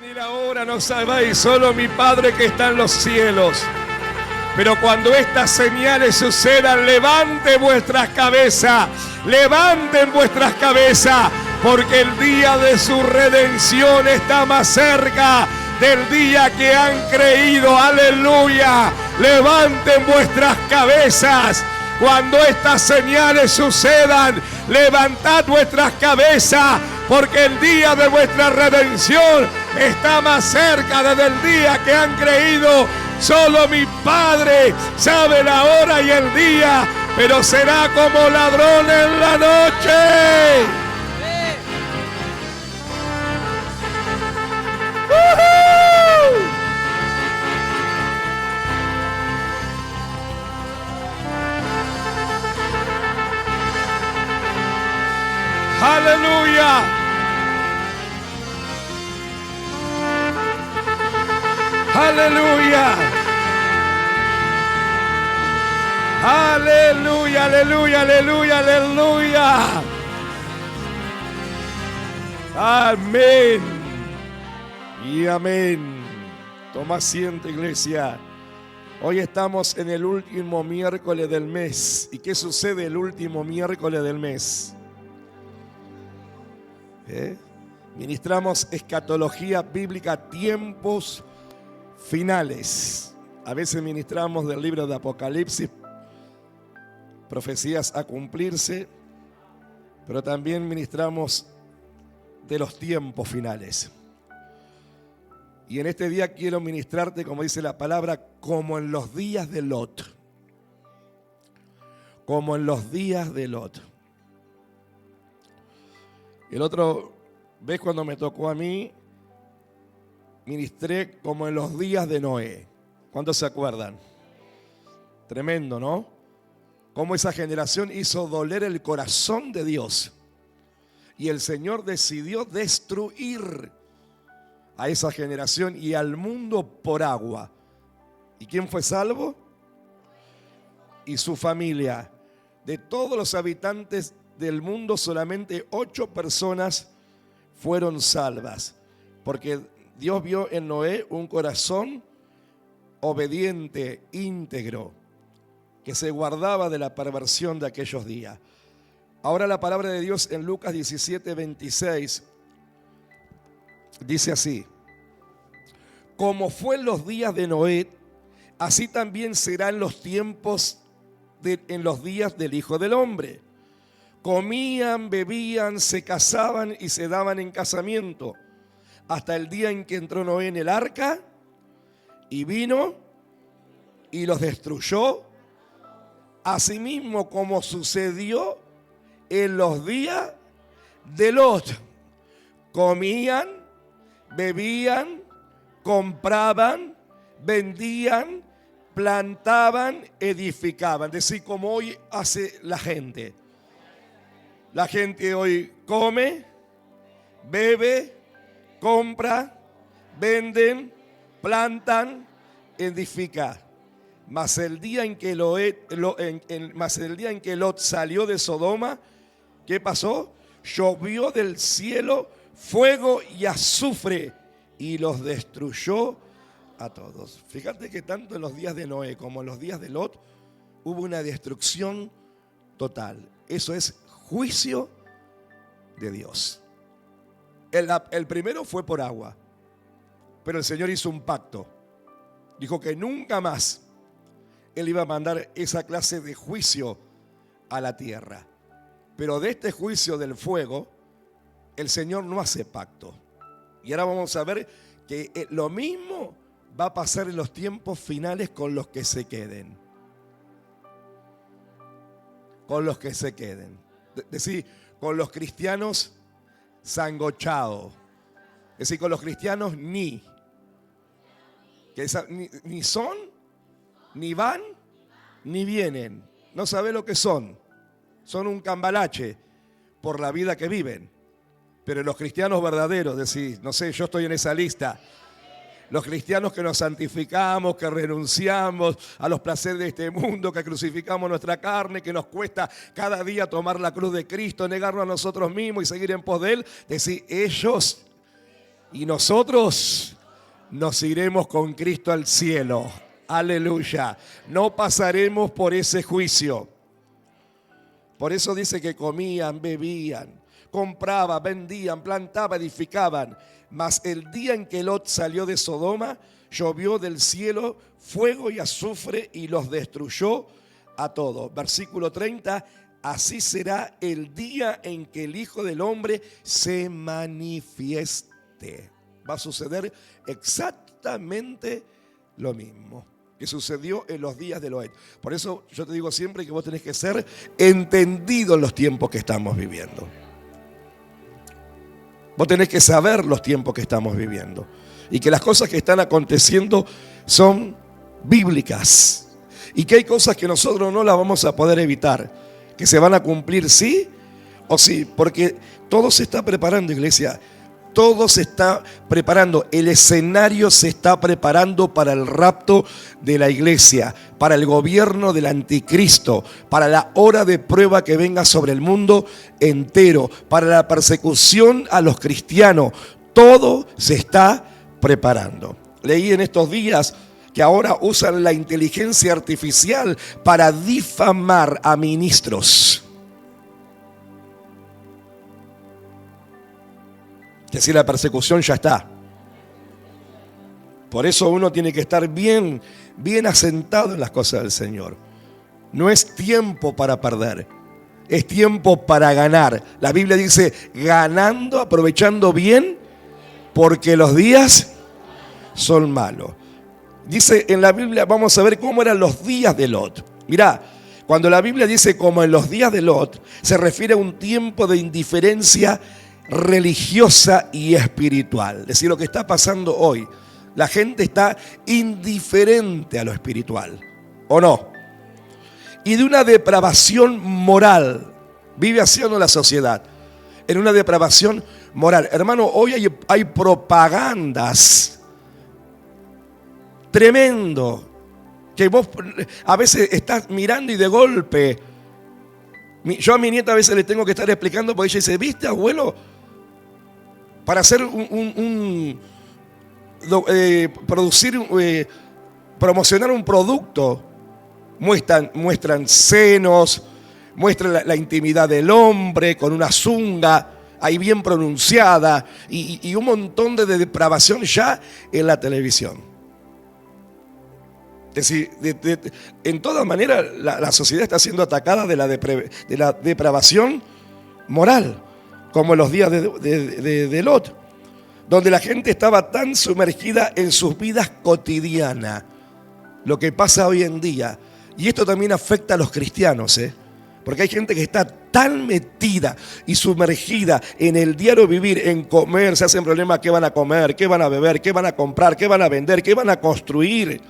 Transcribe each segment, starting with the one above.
Ni la hora no sabéis, solo mi Padre que está en los cielos. Pero cuando estas señales sucedan, levanten vuestras cabezas, porque el día de su redención está más cerca del día que han creído. Aleluya. Levanten vuestras cabezas. Cuando estas señales sucedan, levantad vuestras cabezas, porque el día de vuestra redención está más cerca desde el día que han creído. Solo mi Padre sabe la hora y el día, pero será como ladrón en la noche. Aleluya. Aleluya. Aleluya, aleluya, aleluya, aleluya. Amén. Y amén. Toma asiento, iglesia. Hoy estamos en el último miércoles del mes. ¿Y qué sucede el último miércoles del mes? Ministramos escatología bíblica, tiempos finales. A veces ministramos del libro de Apocalipsis, profecías a cumplirse, pero también ministramos de los tiempos finales. Y en este día quiero ministrarte, como dice la palabra, como en los días de Lot. Como en los días de Lot. El otro vez cuando me tocó a mí, ministré como en los días de Noé. ¿Cuántos se acuerdan? Tremendo, ¿no? Cómo esa generación hizo doler el corazón de Dios. Y el Señor decidió destruir a esa generación y al mundo por agua. ¿Y quién fue salvo? Y su familia. De todos los habitantes del mundo, solamente 8 personas fueron salvas, porque Dios vio en Noé un corazón obediente, íntegro, que se guardaba de la perversión de aquellos días. Ahora la palabra de Dios en Lucas 17:26 dice así: como fue en los días de Noé, así también serán los tiempos en los días del Hijo del Hombre. Comían, bebían, se casaban y se daban en casamiento, hasta el día en que entró Noé en el arca y vino y los destruyó, asimismo como sucedió en los días de Lot. Comían, bebían, compraban, vendían, plantaban, edificaban. Es decir, como hoy hace la gente. La gente hoy come, bebe, compra, venden, plantan, edifica. Mas el día en que Lot salió de Sodoma, ¿qué pasó? Llovió del cielo fuego y azufre y los destruyó a todos. Fíjate que tanto en los días de Noé como en los días de Lot hubo una destrucción total. Eso es juicio de Dios. El primero fue por agua, pero el Señor hizo un pacto. Dijo que nunca más Él iba a mandar esa clase de juicio a la tierra. Pero de este juicio del fuego, el Señor no hace pacto. Y ahora vamos a ver que lo mismo va a pasar en los tiempos finales con los que se queden. Con los que se queden. Es decir, con los cristianos sangochados. Es decir, con los cristianos ni son, ni van, ni vienen. No sabe lo que son. Son un cambalache por la vida que viven. Pero los cristianos verdaderos, decís, no sé, yo estoy en esa lista. Los cristianos que nos santificamos, que renunciamos a los placeres de este mundo, que crucificamos nuestra carne, que nos cuesta cada día tomar la cruz de Cristo, negarnos a nosotros mismos y seguir en pos de Él. Decir, ellos Y nosotros nos iremos con Cristo al cielo. Aleluya. No pasaremos por ese juicio. Por eso dice que comían, bebían, compraban, vendían, plantaban, edificaban. Mas el día en que Lot salió de Sodoma, llovió del cielo fuego y azufre y los destruyó a todos. Versículo 30. Así será el día en que el Hijo del Hombre se manifieste. Va a suceder exactamente lo mismo que sucedió en los días de Lot. Por eso yo te digo siempre que vos tenés que ser entendido en los tiempos que estamos viviendo. Vos tenés que saber los tiempos que estamos viviendo. Y que las cosas que están aconteciendo son bíblicas. Y que hay cosas que nosotros no las vamos a poder evitar. Que se van a cumplir sí o sí. Porque todo se está preparando, iglesia. Todo se está preparando. El escenario se está preparando para el rapto de la iglesia, para el gobierno del anticristo, para la hora de prueba que venga sobre el mundo entero, para la persecución a los cristianos. Todo se está preparando. Leí en estos días que ahora usan la inteligencia artificial para difamar a ministros. Es decir, la persecución ya está. Por eso uno tiene que estar bien asentado en las cosas del Señor. No es tiempo para perder, es tiempo para ganar. La Biblia dice, ganando, aprovechando bien, porque los días son malos. Dice en la Biblia, vamos a ver cómo eran los días de Lot. Mirá, cuando la Biblia dice como en los días de Lot, se refiere a un tiempo de indiferencia religiosa y espiritual. Es decir, lo que está pasando hoy, la gente está indiferente a lo espiritual, ¿o no? Y de una depravación moral, vive haciendo la sociedad, en una depravación moral. Hermano, hoy hay propagandas tremendo, que vos a veces estás mirando y de golpe, yo a mi nieta a veces le tengo que estar explicando porque ella dice, ¿viste, abuelo? Para hacer promocionar un producto, muestran senos, muestran la intimidad del hombre con una zunga ahí bien pronunciada y un montón de depravación ya en la televisión. Es decir, en todas maneras la sociedad está siendo atacada de la depravación moral, como en los días de Lot, donde la gente estaba tan sumergida en sus vidas cotidianas, lo que pasa hoy en día. Y esto también afecta a los cristianos, porque hay gente que está tan metida y sumergida en el diario vivir, en comer, se hacen problemas qué van a comer, qué van a beber, qué van a comprar, qué van a vender, qué van a construir,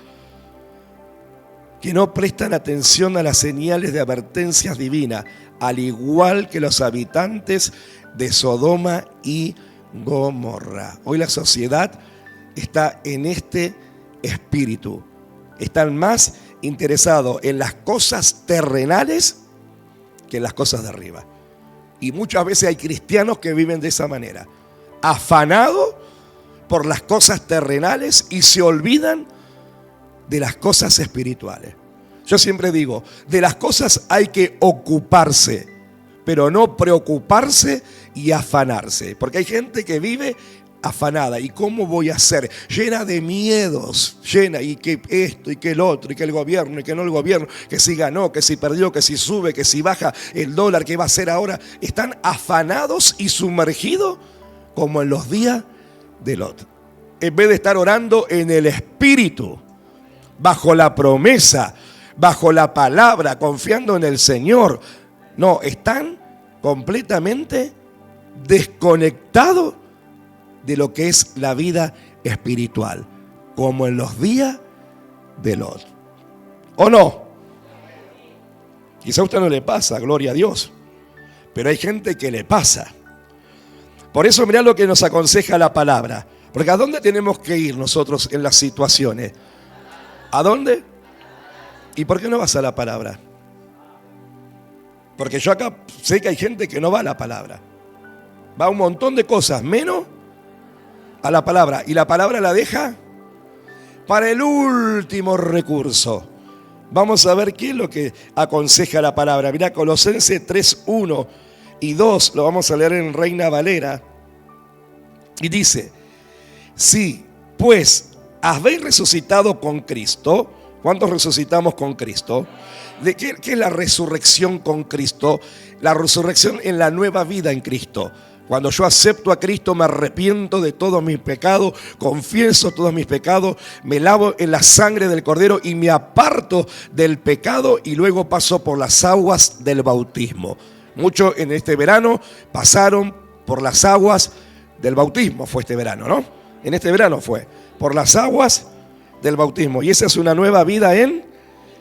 que no prestan atención a las señales de advertencias divinas, al igual que los habitantes de Sodoma y Gomorra. Hoy la sociedad está en este espíritu. Están más interesados en las cosas terrenales que en las cosas de arriba. Y muchas veces hay cristianos que viven de esa manera, afanados por las cosas terrenales y se olvidan de las cosas espirituales. Yo siempre digo, de las cosas hay que ocuparse, pero no preocuparse y afanarse. Porque hay gente que vive afanada. ¿Y cómo voy a hacer? Llena de miedos, llena, y que esto, y que el otro, y que el gobierno, y que no el gobierno, que si ganó, que si perdió, que si sube, que si baja el dólar, ¿qué va a hacer ahora? Están afanados y sumergidos como en los días de Lot. En vez de estar orando en el espíritu, bajo la promesa, bajo la palabra, confiando en el Señor. No, están completamente desconectados de lo que es la vida espiritual, como en los días de Lot. ¿O no? Quizá a usted no le pasa, gloria a Dios, pero hay gente que le pasa. Por eso mirá lo que nos aconseja la palabra. Porque ¿a dónde tenemos que ir nosotros en las situaciones? ¿A dónde? ¿Y por qué no vas a la palabra? Porque yo acá sé que hay gente que no va a la palabra. Va a un montón de cosas, menos a la palabra. Y la palabra la deja para el último recurso. Vamos a ver qué es lo que aconseja la palabra. Mirá, Colosenses 3, 1 y 2, lo vamos a leer en Reina Valera. Y dice, si pues habéis resucitado con Cristo. ¿Cuántos resucitamos con Cristo? ¿De qué es la resurrección con Cristo? La resurrección en la nueva vida en Cristo. Cuando yo acepto a Cristo, me arrepiento de todos mis pecados, confieso todos mis pecados, me lavo en la sangre del Cordero y me aparto del pecado y luego paso por las aguas del bautismo. Muchos en este verano pasaron por las aguas del bautismo, fue este verano, ¿no? En este verano fue por las aguas del bautismo. Y esa es una nueva vida en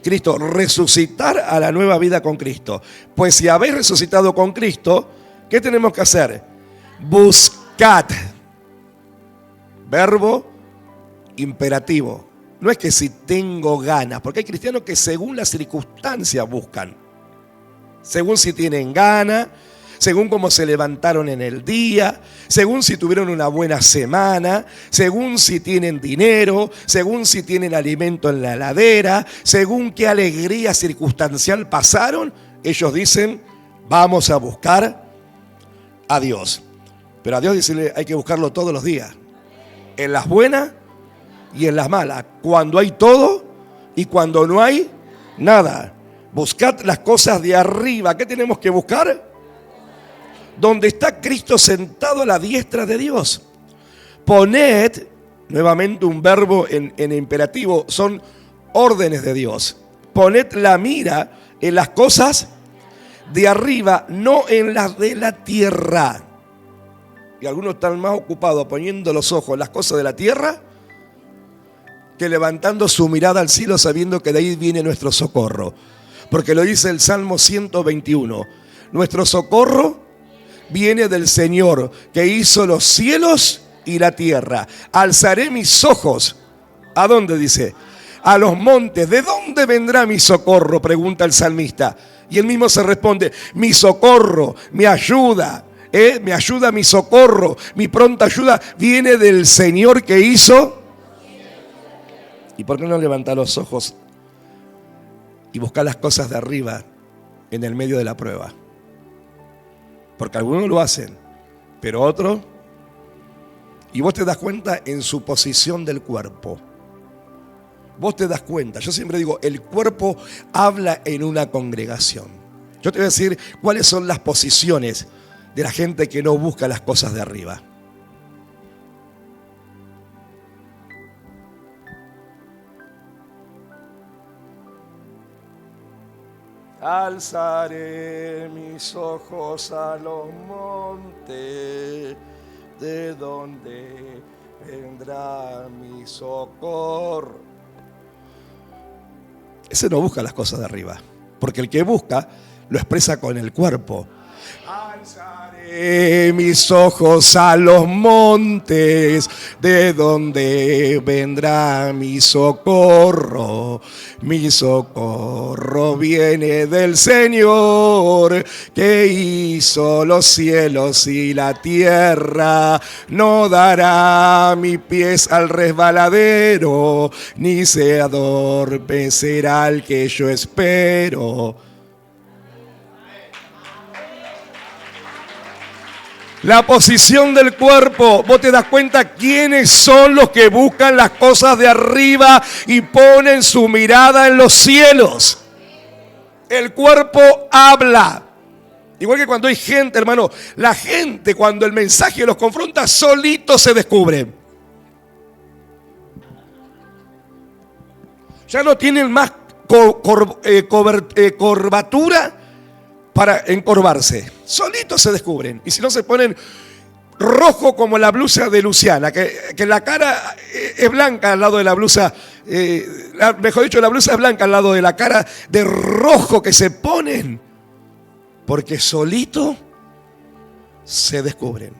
Cristo, resucitar a la nueva vida con Cristo. Pues si habéis resucitado con Cristo, ¿qué tenemos que hacer? Buscad. Verbo imperativo. No es que si tengo ganas, porque hay cristianos que según las circunstancias buscan. Según si tienen ganas, según cómo se levantaron en el día, según si tuvieron una buena semana, según si tienen dinero, según si tienen alimento en la heladera, según qué alegría circunstancial pasaron, ellos dicen, vamos a buscar a Dios. Pero a Dios dice, hay que buscarlo todos los días, en las buenas y en las malas, cuando hay todo y cuando no hay nada. Buscad las cosas de arriba. ¿Qué tenemos que buscar? Donde está Cristo sentado a la diestra de Dios. Poned, nuevamente un verbo en imperativo, son órdenes de Dios. Poned la mira en las cosas de arriba, no en las de la tierra. Y algunos están más ocupados poniendo los ojos en las cosas de la tierra que levantando su mirada al cielo sabiendo que de ahí viene nuestro socorro. Porque lo dice el Salmo 121. Nuestro socorro viene del Señor, que hizo los cielos y la tierra. Alzaré mis ojos. ¿A dónde dice? A los montes. ¿De dónde vendrá mi socorro? Pregunta el salmista. Y él mismo se responde, mi socorro, mi ayuda, me ayuda mi socorro, mi pronta ayuda viene del Señor que hizo. ¿Y por qué no levanta los ojos y buscar las cosas de arriba en el medio de la prueba? Porque algunos lo hacen, pero otros, y vos te das cuenta en su posición del cuerpo. Vos te das cuenta, yo siempre digo, el cuerpo habla en una congregación. Yo te voy a decir cuáles son las posiciones de la gente que no busca las cosas de arriba. Alzaré mis ojos a los montes, de donde vendrá mi socorro. Ese no busca las cosas de arriba, porque el que busca lo expresa con el cuerpo. Alzaré mis ojos a los montes, de donde vendrá mi socorro. Mi socorro viene del Señor, que hizo los cielos y la tierra. No dará mi pies al resbaladero, ni se adormecerá el que yo espero. La posición del cuerpo, vos te das cuenta quiénes son los que buscan las cosas de arriba y ponen su mirada en los cielos. El cuerpo habla. Igual que cuando hay gente, hermano, la gente cuando el mensaje los confronta, solitos se descubren. Ya no tienen más curvatura para encorvarse. Solitos se descubren. Y si no se ponen rojo como la blusa de Luciana, que la cara es blanca al lado de la blusa, mejor dicho, la blusa es blanca al lado de la cara de rojo que se ponen, porque solito se descubren.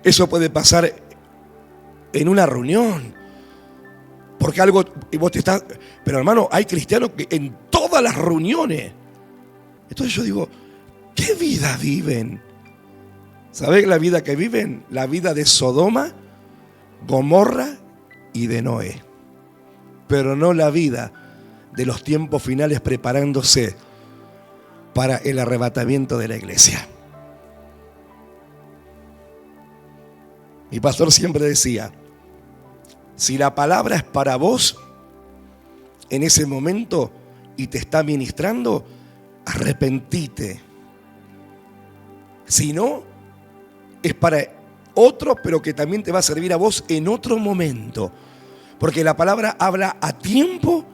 Eso puede pasar en una reunión, porque algo, y vos te estás, pero hermano, hay cristianos que en todas las reuniones. Entonces yo digo, ¿qué vida viven? ¿Sabés la vida que viven? La vida de Sodoma, Gomorra y de Noé. Pero no la vida de los tiempos finales preparándose para el arrebatamiento de la iglesia. Mi pastor siempre decía, si la palabra es para vos, en ese momento, y te está ministrando, arrepentite. Si no, es para otro, pero que también te va a servir a vos en otro momento. Porque la palabra habla a tiempo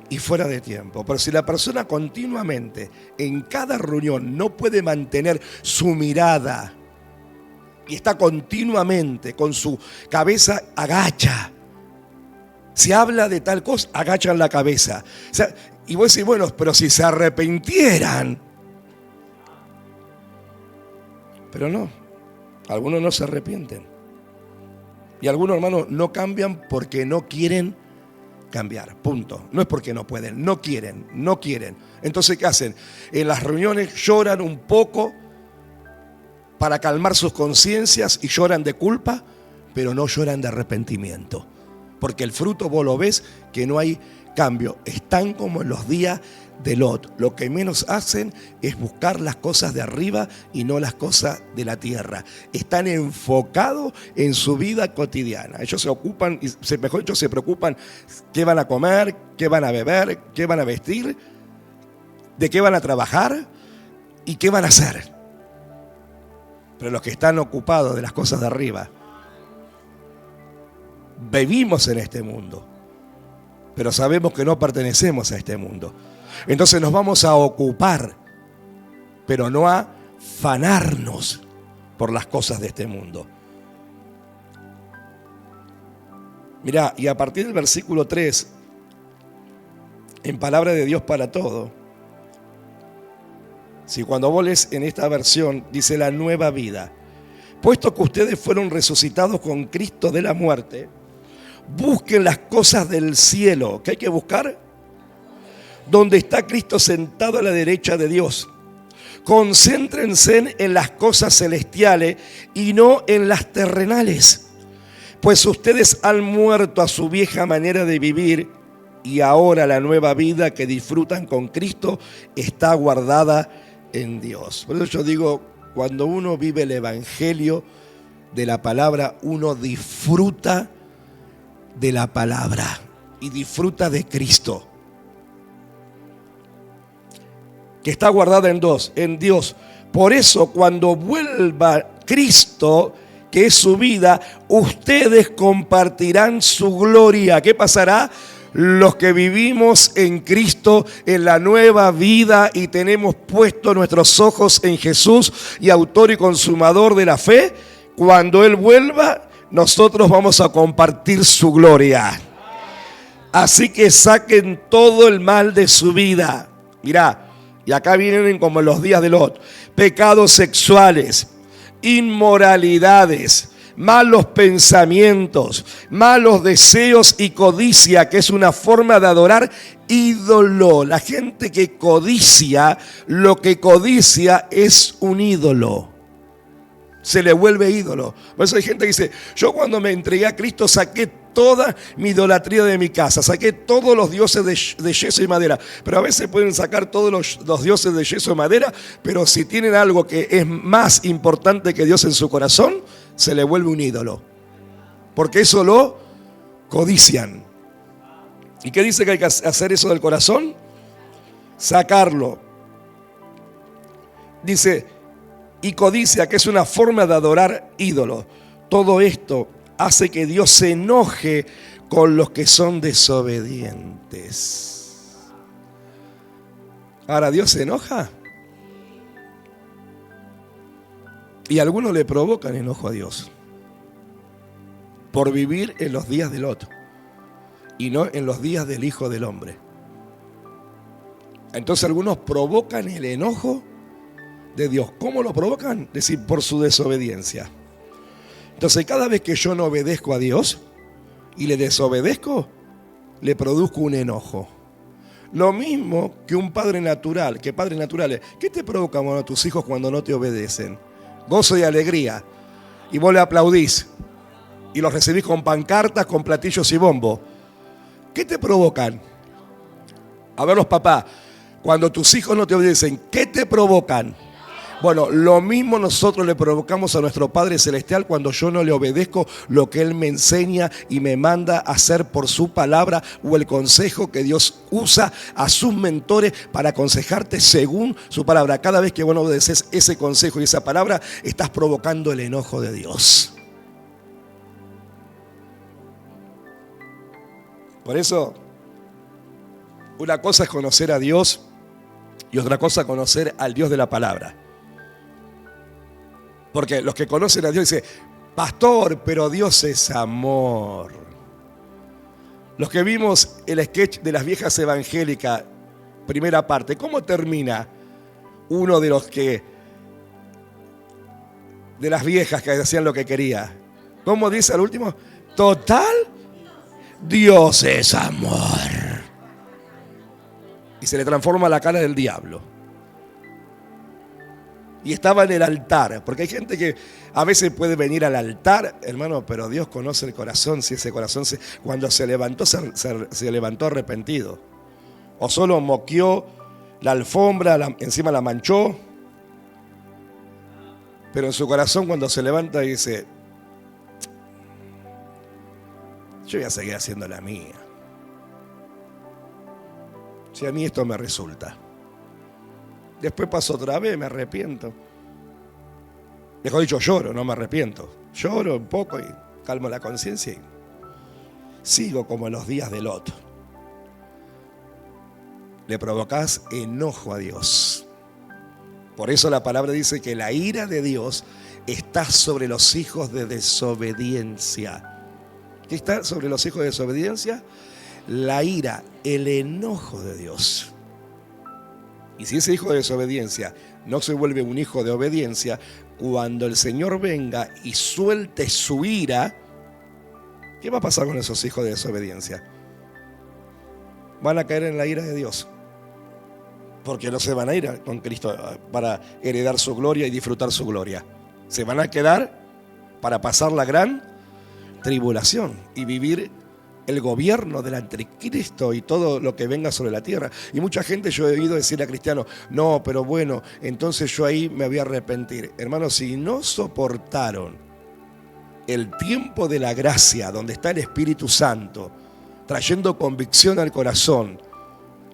y fuera de tiempo. Pero si la persona continuamente, en cada reunión, no puede mantener su mirada y está continuamente con su cabeza agacha, si habla de tal cosa, agachan la cabeza. O sea, y vos decís, bueno, pero si se arrepintieran. Pero no, algunos no se arrepienten. Y algunos hermanos no cambian porque no quieren cambiar, punto. No es porque no pueden, no quieren. Entonces, ¿qué hacen? En las reuniones lloran un poco para calmar sus conciencias y lloran de culpa, pero no lloran de arrepentimiento. Porque el fruto vos lo ves que no hay cambio. Están como en los días de Lot. Lo que menos hacen es buscar las cosas de arriba y no las cosas de la tierra. Están enfocados en su vida cotidiana. Ellos se ocupan, mejor dicho, se preocupan qué van a comer, qué van a beber, qué van a vestir, de qué van a trabajar y qué van a hacer. Pero los que están ocupados de las cosas de arriba, vivimos en este mundo, pero sabemos que no pertenecemos a este mundo. Entonces nos vamos a ocupar, pero no a afanarnos por las cosas de este mundo. Mirá, y a partir del versículo 3, en palabra de Dios para todo, si cuando vos lees en esta versión, dice la nueva vida, puesto que ustedes fueron resucitados con Cristo de la muerte, busquen las cosas del cielo. ¿Qué hay que buscar? Donde está Cristo sentado a la derecha de Dios. Concéntrense en las cosas celestiales y no en las terrenales. Pues ustedes han muerto a su vieja manera de vivir y ahora la nueva vida que disfrutan con Cristo está guardada en Dios. Por eso yo digo, cuando uno vive el evangelio de la palabra, uno disfruta de la palabra y disfruta de Cristo, que está guardada en Dios. Por eso cuando vuelva Cristo, que es su vida, ustedes compartirán su gloria. ¿Qué pasará? Los que vivimos en Cristo, en la nueva vida y tenemos puestos nuestros ojos en Jesús y autor y consumador de la fe, cuando Él vuelva, nosotros vamos a compartir su gloria. Así que saquen todo el mal de su vida. Mirá, y acá vienen como en los días de Lot: pecados sexuales, inmoralidades, malos pensamientos, malos deseos y codicia, que es una forma de adorar ídolo. La gente que codicia, lo que codicia es un ídolo. Se le vuelve ídolo. Por eso hay gente que dice, yo cuando me entregué a Cristo saqué toda mi idolatría de mi casa, saqué todos los dioses de yeso y madera. Pero a veces pueden sacar todos los dioses de yeso y madera, pero si tienen algo que es más importante que Dios en su corazón, se le vuelve un ídolo. Porque eso lo codician. ¿Y qué dice que hay que hacer eso del corazón? Sacarlo. Dice, y codicia, que es una forma de adorar ídolos. Todo esto hace que Dios se enoje con los que son desobedientes. Ahora, ¿Dios se enoja? Y algunos le provocan enojo a Dios por vivir en los días de Lot y no en los días del Hijo del Hombre. Entonces algunos provocan el enojo de Dios. ¿Cómo lo provocan? Es decir, por su desobediencia. Entonces cada vez que yo no obedezco a Dios y le desobedezco, le produzco un enojo. Lo mismo que un padre natural. ¿Qué padres naturales? ¿Qué te provocan a tus hijos cuando no te obedecen? gozo y alegría. Y vos le aplaudís. Y los recibís con pancartas, con platillos y bombo. ¿Qué te provocan? A ver los papás, cuando tus hijos no te obedecen, ¿qué te provocan? Bueno, lo mismo nosotros le provocamos a nuestro Padre Celestial cuando yo no le obedezco lo que Él me enseña y me manda a hacer por su palabra o el consejo que Dios usa a sus mentores para aconsejarte según su palabra. Cada vez que vos no obedeces ese consejo y esa palabra, estás provocando el enojo de Dios. Por eso, una cosa es conocer a Dios y otra cosa es conocer al Dios de la palabra. Porque los que conocen a Dios dicen, pastor, pero Dios es amor. Los que vimos el sketch de las viejas evangélicas, primera parte, ¿cómo termina uno de las viejas que hacían lo que quería? ¿Cómo dice al último? Total, Dios es amor. Y se le transforma la cara del diablo. Y estaba en el altar, porque hay gente que a veces puede venir al altar, hermano, pero Dios conoce el corazón, si ese corazón cuando se levantó, se levantó arrepentido. O solo moqueó la alfombra, encima la manchó, pero en su corazón cuando se levanta dice, yo voy a seguir haciendo la mía. Si a mí esto me resulta. Después paso otra vez, me arrepiento. Mejor dicho, lloro, no me arrepiento. Lloro un poco y calmo la conciencia y sigo como en los días de Lot. Le provocás enojo a Dios. Por eso la palabra dice que la ira de Dios está sobre los hijos de desobediencia. ¿Qué está sobre los hijos de desobediencia? La ira, el enojo de Dios. Y si ese hijo de desobediencia no se vuelve un hijo de obediencia, cuando el Señor venga y suelte su ira, ¿qué va a pasar con esos hijos de desobediencia? Van a caer en la ira de Dios. Porque no se van a ir con Cristo para heredar su gloria y disfrutar su gloria. Se van a quedar para pasar la gran tribulación y vivir el gobierno del anticristo y todo lo que venga sobre la tierra. Y mucha gente, yo he oído decir a cristianos, no, pero bueno, entonces yo ahí me voy a arrepentir. Hermanos, si no soportaron el tiempo de la gracia, donde está el Espíritu Santo, trayendo convicción al corazón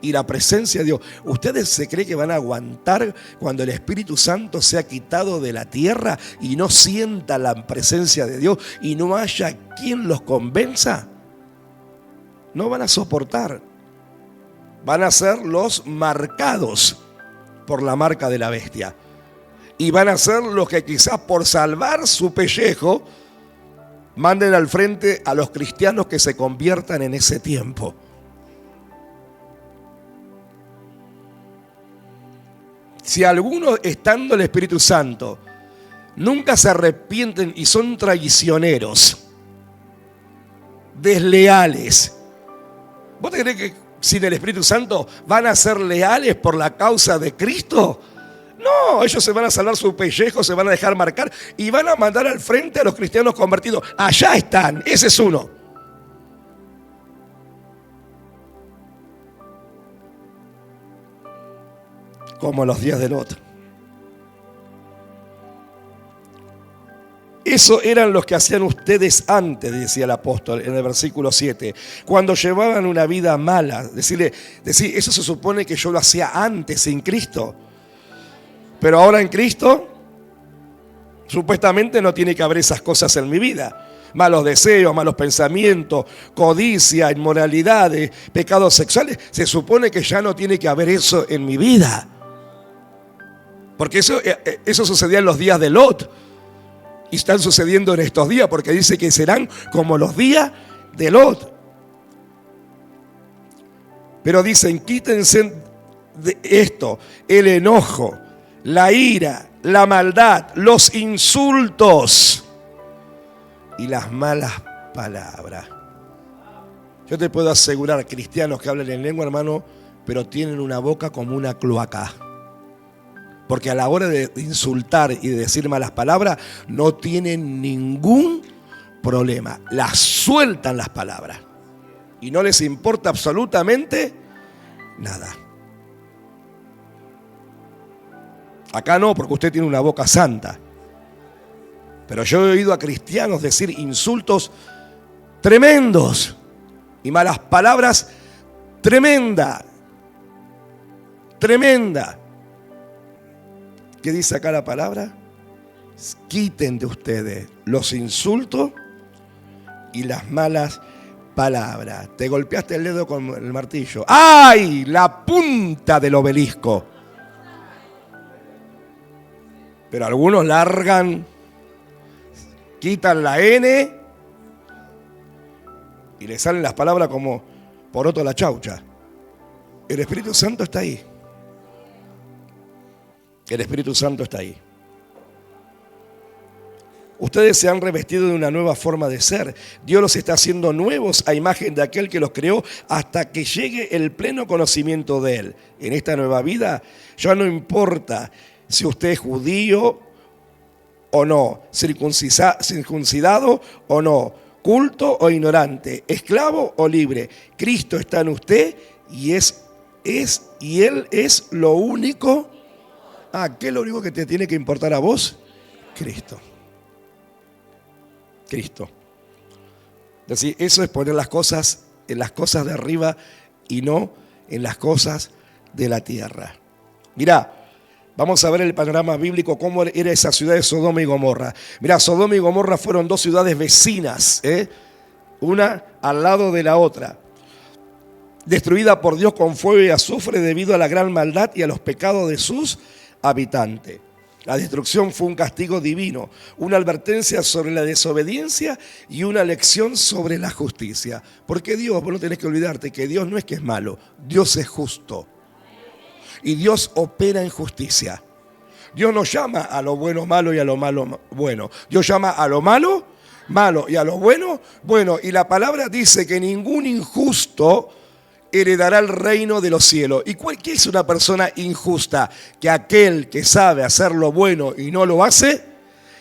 y la presencia de Dios, ¿ustedes se creen que van a aguantar cuando el Espíritu Santo sea quitado de la tierra y no sienta la presencia de Dios y no haya quien los convenza? No van a soportar. Van a ser los marcados por la marca de la bestia. Y van a ser los que quizás por salvar su pellejo manden al frente a los cristianos que se conviertan en ese tiempo. Si algunos, estando el Espíritu Santo, nunca se arrepienten y son traicioneros, desleales, ¿vos te crees que sin el Espíritu Santo van a ser leales por la causa de Cristo? No, ellos se van a salvar su pellejo, se van a dejar marcar y van a mandar al frente a los cristianos convertidos. Allá están, ese es uno. Como los días de Lot. Eso eran los que hacían ustedes antes, decía el apóstol en el versículo 7. Cuando llevaban una vida mala. Decir, eso se supone que yo lo hacía antes en Cristo. Pero ahora en Cristo, supuestamente no tiene que haber esas cosas en mi vida. Malos deseos, malos pensamientos, codicia, inmoralidades, pecados sexuales. Se supone que ya no tiene que haber eso en mi vida. Porque eso sucedía en los días de Lot. Y están sucediendo en estos días, porque dice que serán como los días de Lot. Pero dicen, quítense de esto, el enojo, la ira, la maldad, los insultos y las malas palabras. Yo te puedo asegurar, cristianos que hablan en lengua, hermano, pero tienen una boca como una cloaca. Porque a la hora de insultar y de decir malas palabras, no tienen ningún problema. Las sueltan las palabras. Y no les importa absolutamente nada. Acá no, porque usted tiene una boca santa. Pero yo he oído a cristianos decir insultos tremendos y malas palabras tremenda. ¿Qué dice acá la palabra? Quiten de ustedes los insultos y las malas palabras. Te golpeaste el dedo con el martillo. ¡Ay! La punta del obelisco. Pero algunos largan, quitan la N y le salen las palabras como poroto la chaucha. El Espíritu Santo está ahí. El Espíritu Santo está ahí. Ustedes se han revestido de una nueva forma de ser. Dios los está haciendo nuevos a imagen de aquel que los creó hasta que llegue el pleno conocimiento de Él. En esta nueva vida ya no importa si usted es judío o no, circuncidado o no, culto o ignorante, esclavo o libre. Cristo está en usted y Él es lo único. ¿Qué es lo único que te tiene que importar a vos? Cristo. Es decir, eso es poner las cosas en las cosas de arriba y no en las cosas de la tierra. Mirá, vamos a ver el panorama bíblico, cómo era esa ciudad de Sodoma y Gomorra. Mirá, Sodoma y Gomorra fueron dos ciudades vecinas, una al lado de la otra, destruida por Dios con fuego y azufre debido a la gran maldad y a los pecados de sus habitantes. La destrucción fue un castigo divino, una advertencia sobre la desobediencia y una lección sobre la justicia. Porque Dios, vos no tenés que olvidarte que Dios no es que es malo, Dios es justo. Y Dios opera en justicia. Dios no llama a lo bueno malo y a lo malo bueno. Dios llama a lo malo malo y a lo bueno bueno. Y la palabra dice que ningún injusto heredará el reino de los cielos. ¿Y qué es una persona injusta? Que aquel que sabe hacer lo bueno y no lo hace,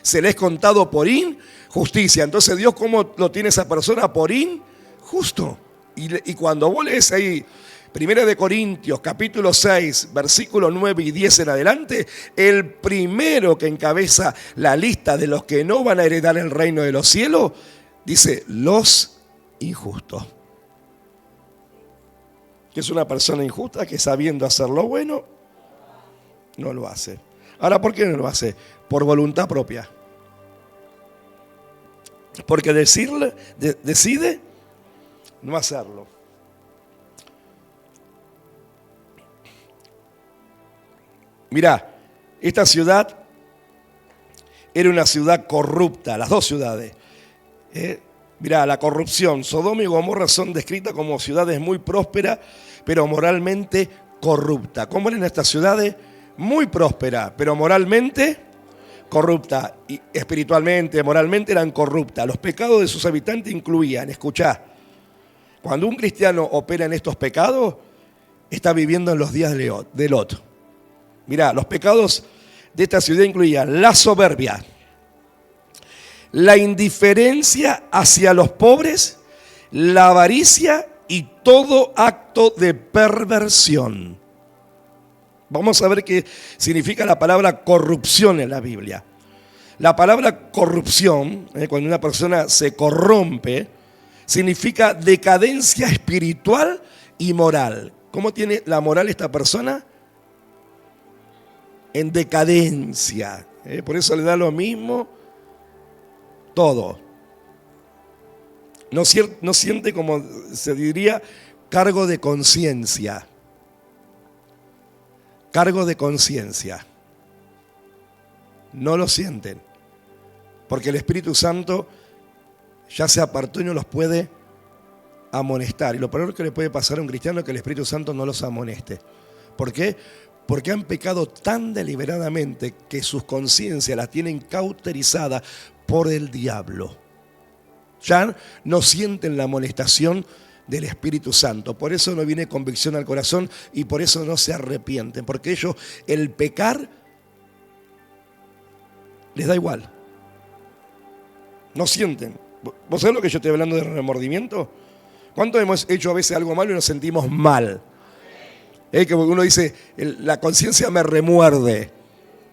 se le es contado por injusticia. Entonces Dios, ¿cómo lo tiene esa persona? Por injusto. Y cuando vos lees ahí 1 Corintios capítulo 6, versículos 9 y 10 en adelante, el primero que encabeza la lista de los que no van a heredar el reino de los cielos, dice los injustos. Que es una persona injusta que sabiendo hacer lo bueno, no lo hace. Ahora, ¿por qué no lo hace? Por voluntad propia. Porque decide no hacerlo. Mirá, esta ciudad era una ciudad corrupta, las dos ciudades. Mirá, la corrupción. Sodoma y Gomorra son descritas como ciudades muy prósperas, pero moralmente corruptas. ¿Cómo eran estas ciudades? Muy prósperas, pero moralmente corruptas. Y espiritualmente, moralmente eran corruptas. Los pecados de sus habitantes incluían, escuchá, cuando un cristiano opera en estos pecados, está viviendo en los días de Lot. Mirá, los pecados de esta ciudad incluían la soberbia, la indiferencia hacia los pobres, la avaricia y todo acto de perversión. Vamos a ver qué significa la palabra corrupción en la Biblia. La palabra corrupción, cuando una persona se corrompe, significa decadencia espiritual y moral. ¿Cómo tiene la moral esta persona? En decadencia. Por eso le da lo mismo todo. No siente, como se diría, cargo de conciencia. Cargo de conciencia. No lo sienten. Porque el Espíritu Santo ya se apartó y no los puede amonestar. Y lo peor que le puede pasar a un cristiano es que el Espíritu Santo no los amoneste. ¿Por qué? Porque han pecado tan deliberadamente que sus conciencias las tienen cauterizadas por el diablo. Ya no sienten la amonestación del Espíritu Santo. Por eso no viene convicción al corazón y por eso no se arrepienten. Porque ellos, el pecar Les da igual. No sienten. ¿Vos sabés lo que yo estoy hablando de remordimiento? ¿Cuánto hemos hecho a veces algo malo y nos sentimos mal? Que uno dice, la conciencia me remuerde.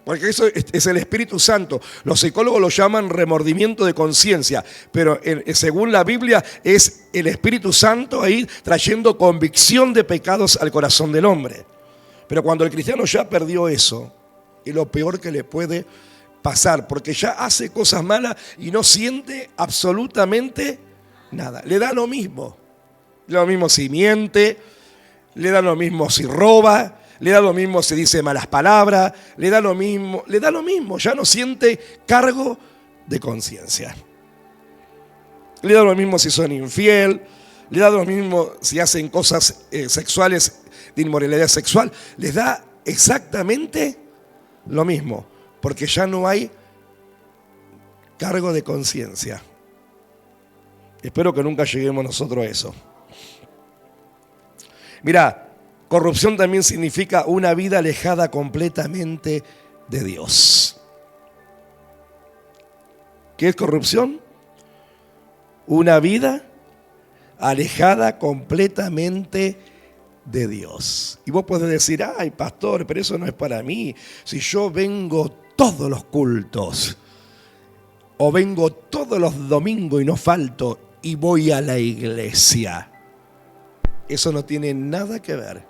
Porque eso es el Espíritu Santo. Los psicólogos lo llaman remordimiento de conciencia. Pero según la Biblia es el Espíritu Santo ahí trayendo convicción de pecados al corazón del hombre. Pero cuando el cristiano ya perdió eso, es lo peor que le puede pasar. Porque ya hace cosas malas y no siente absolutamente nada. Le da lo mismo. Le da lo mismo si miente, le da lo mismo si roba, le da lo mismo si dice malas palabras, le da lo mismo, ya no siente cargo de conciencia. Le da lo mismo si son infiel, le da lo mismo si hacen cosas sexuales, de inmoralidad sexual, les da exactamente lo mismo, porque ya no hay cargo de conciencia. Espero que nunca lleguemos nosotros a eso. Mirá, corrupción también significa una vida alejada completamente de Dios. ¿Qué es corrupción? Una vida alejada completamente de Dios. Y vos podés decir, ay, pastor, pero eso no es para mí. Si yo vengo todos los cultos, o vengo todos los domingos y no falto, y voy a la iglesia. Eso no tiene nada que ver.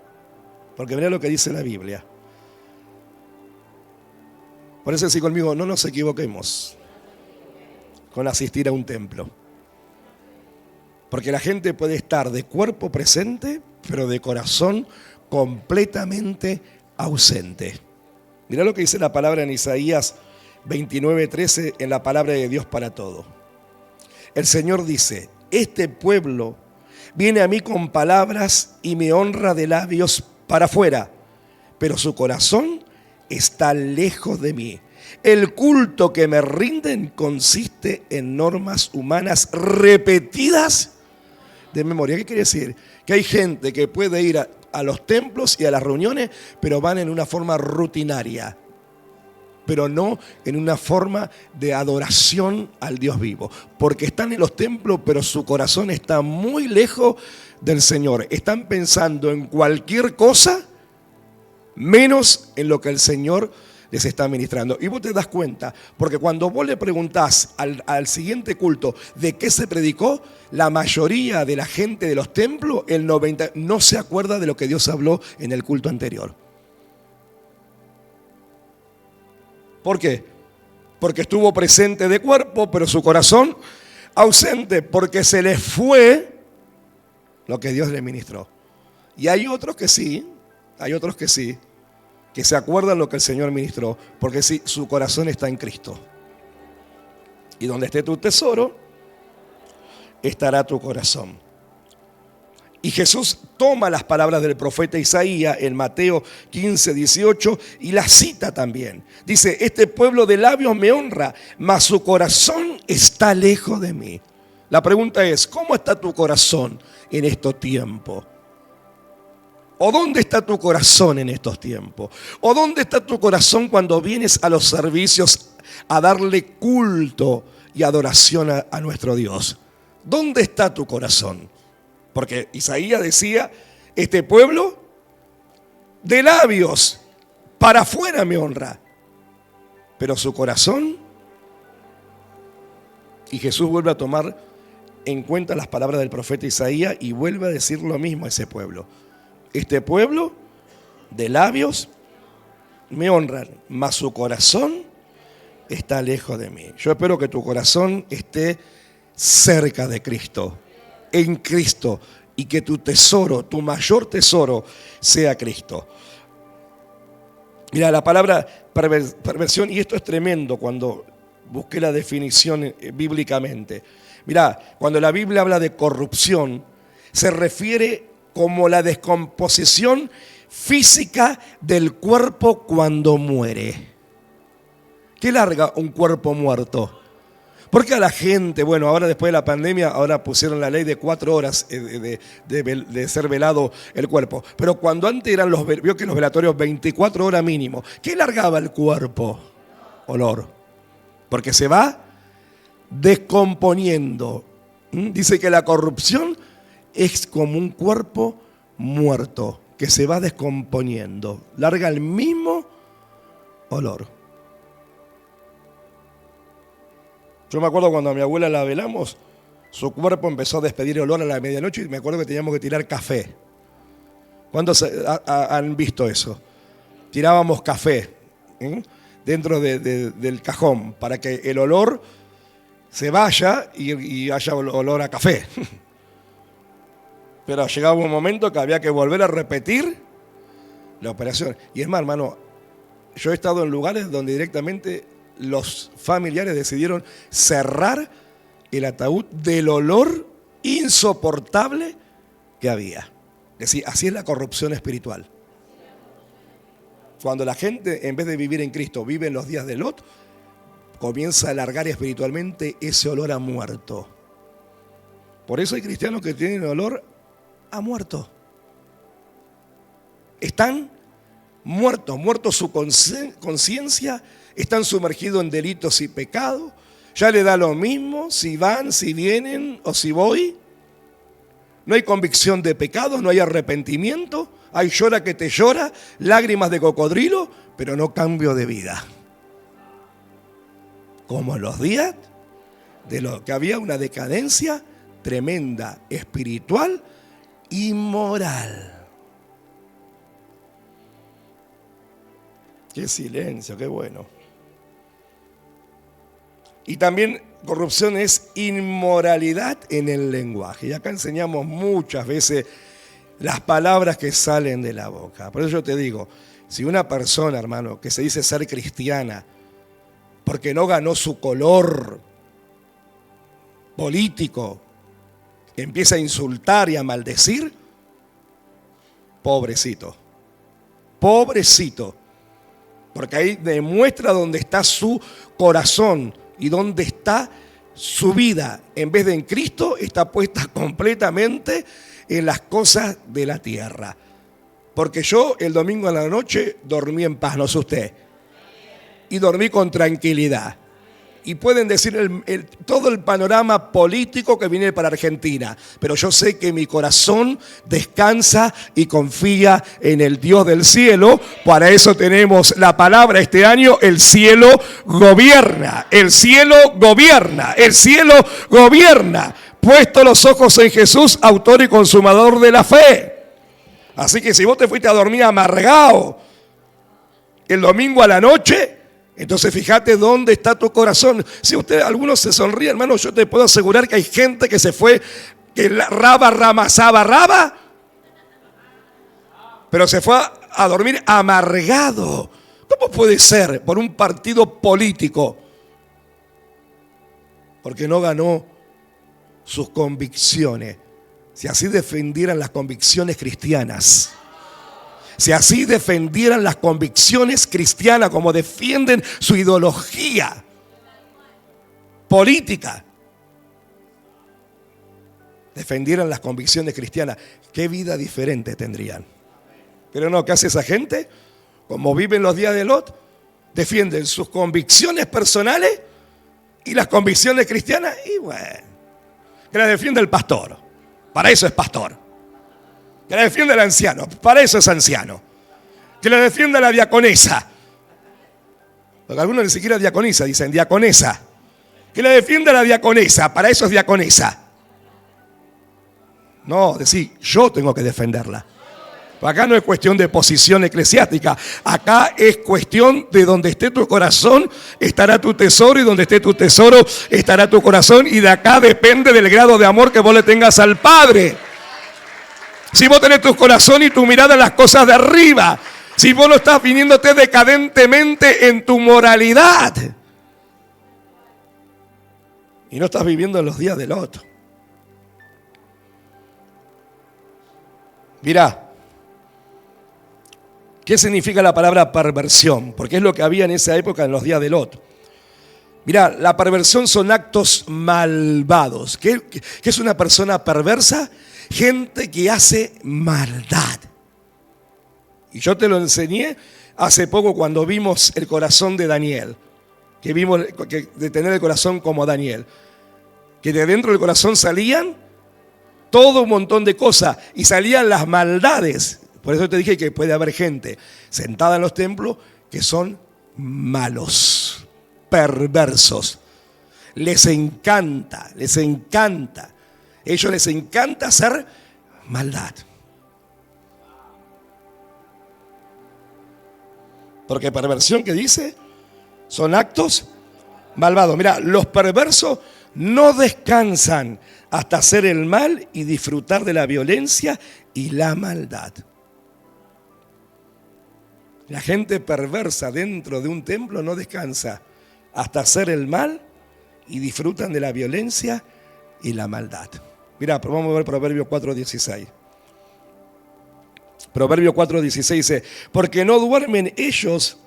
Porque mirá lo que dice la Biblia. Por eso decir conmigo, no nos equivoquemos con asistir a un templo. Porque la gente puede estar de cuerpo presente, pero de corazón completamente ausente. Mirá lo que dice la palabra en Isaías 29:13, en la palabra de Dios para todo. El Señor dice, este pueblo viene a mí con palabras y me honra de labios para afuera, pero su corazón está lejos de mí. El culto que me rinden consiste en normas humanas repetidas de memoria. ¿Qué quiere decir? Que hay gente que puede ir a los templos y a las reuniones, pero van en una forma rutinaria, pero no en una forma de adoración al Dios vivo. Porque están en los templos, pero su corazón está muy lejos del Señor. Están pensando en cualquier cosa, menos en lo que el Señor les está ministrando. Y vos te das cuenta, porque cuando vos le preguntás al siguiente culto de qué se predicó, la mayoría de la gente de los templos, el 90%, no se acuerda de lo que Dios habló en el culto anterior. ¿Por qué? Porque estuvo presente de cuerpo, pero su corazón ausente, porque se les fue lo que Dios le ministró. Y hay otros que sí, que se acuerdan lo que el Señor ministró, porque sí, su corazón está en Cristo. Y donde esté tu tesoro, estará tu corazón. Y Jesús toma las palabras del profeta Isaías en Mateo 15:18 y las cita también. Dice, este pueblo de labios me honra, mas su corazón está lejos de mí. La pregunta es, ¿cómo está tu corazón en estos tiempos? ¿O dónde está tu corazón en estos tiempos? ¿O dónde está tu corazón cuando vienes a los servicios a darle culto y adoración a nuestro Dios? ¿Dónde está tu corazón? Porque Isaías decía, este pueblo de labios para afuera me honra, pero su corazón, y Jesús vuelve a tomar en cuenta las palabras del profeta Isaías y vuelve a decir lo mismo a ese pueblo. Este pueblo de labios me honran, mas su corazón está lejos de mí. Yo espero que tu corazón esté cerca de Cristo, en Cristo, y que tu tesoro, tu mayor tesoro, sea Cristo. Mira, la palabra perversión, y esto es tremendo cuando busqué la definición bíblicamente. Mira, cuando la Biblia habla de corrupción, se refiere como la descomposición física del cuerpo cuando muere. ¿Qué larga un cuerpo muerto? Porque a la gente, bueno, ahora después de la pandemia, ahora pusieron la ley de 4 horas de ser velado el cuerpo. Pero cuando antes eran vio que los velatorios 24 horas mínimo, ¿qué largaba el cuerpo? Olor. porque se va descomponiendo. Dice que la corrupción es como un cuerpo muerto que se va descomponiendo, larga el mismo olor. Yo me acuerdo cuando a mi abuela la velamos, su cuerpo empezó a despedir olor a la medianoche y me acuerdo que teníamos que tirar café. ¿Cuántos han visto eso? Tirábamos café dentro del cajón para que el olor se vaya y haya olor a café. Pero llegaba un momento que había que volver a repetir la operación. Y es más, hermano, yo he estado en lugares donde directamente los familiares decidieron cerrar el ataúd del olor insoportable que había. Es decir, así es la corrupción espiritual. Cuando la gente, en vez de vivir en Cristo, vive en los días de Lot, comienza a alargar espiritualmente ese olor a muerto. Por eso hay cristianos que tienen olor a muerto. Están muertos su conciencia, están sumergidos en delitos y pecados. Ya le da lo mismo si van, si vienen o si voy. No hay convicción de pecados, no hay arrepentimiento. Hay llora que te llora, lágrimas de cocodrilo, pero no cambio de vida. Como en los días de lo que había una decadencia tremenda, espiritual y moral. Qué silencio, qué bueno. Y también corrupción es inmoralidad en el lenguaje. Y acá enseñamos muchas veces las palabras que salen de la boca. Por eso yo te digo, si una persona, hermano, que se dice ser cristiana, porque no ganó su color político, empieza a insultar y a maldecir, pobrecito, pobrecito, porque ahí demuestra dónde está su corazón y dónde está su vida. En vez de en Cristo, está puesta completamente en las cosas de la tierra. Porque yo el domingo a la noche dormí en paz, no sé usted, y dormí con tranquilidad. Y pueden decir todo el panorama político que viene para Argentina, pero yo sé que mi corazón descansa y confía en el Dios del cielo. Para eso tenemos la palabra este año: el cielo gobierna, el cielo gobierna, el cielo gobierna. Puesto los ojos en Jesús, autor y consumador de la fe. Así que si vos te fuiste a dormir amargado el domingo a la noche, entonces fíjate dónde está tu corazón. Si algunos se sonríen, hermano, yo te puedo asegurar que hay gente que se fue, que raba, pero se fue a dormir amargado. ¿Cómo puede ser? Por un partido político. Porque no ganó sus convicciones. Si así defendieran las convicciones cristianas, si así defendieran las convicciones cristianas como defienden su ideología política, defendieran las convicciones cristianas, qué vida diferente tendrían. Pero no, ¿qué hace esa gente? Como viven los días de Lot, defienden sus convicciones personales y las convicciones cristianas, y bueno, que las defiende el pastor, para eso es pastor. Que la defienda el anciano, para eso es anciano. Que la defienda la diaconesa. Porque algunos ni siquiera diaconisa, dicen diaconesa. Que la defienda la diaconesa, para eso es diaconesa. No, decir, yo tengo que defenderla. Acá no es cuestión de posición eclesiástica. Acá es cuestión de donde esté tu corazón, estará tu tesoro, y donde esté tu tesoro, estará tu corazón. Y de acá depende del grado de amor que vos le tengas al Padre. Si vos tenés tu corazón y tu mirada en las cosas de arriba, si vos no estás viniéndote decadentemente en tu moralidad y no estás viviendo en los días de Lot. Mirá, ¿qué significa la palabra perversión? Porque es lo que había en esa época en los días de Lot. Mirá, la perversión son actos malvados. ¿Qué es una persona perversa? Gente que hace maldad. Y yo te lo enseñé hace poco cuando vimos el corazón de Daniel. que vimos de tener el corazón como Daniel, que de dentro del corazón salían todo un montón de cosas y salían las maldades. Por eso te dije que puede haber gente sentada en los templos que son malos, perversos. Les encanta. Ellos les encanta hacer maldad. Porque perversión, ¿qué dice? Son actos malvados. Mira, los perversos no descansan hasta hacer el mal y disfrutar de la violencia y la maldad. La gente perversa dentro de un templo no descansa hasta hacer el mal y disfrutan de la violencia y la maldad. Mira, vamos a ver Proverbio 4:16. Proverbio 4:16 dice, porque no duermen ellos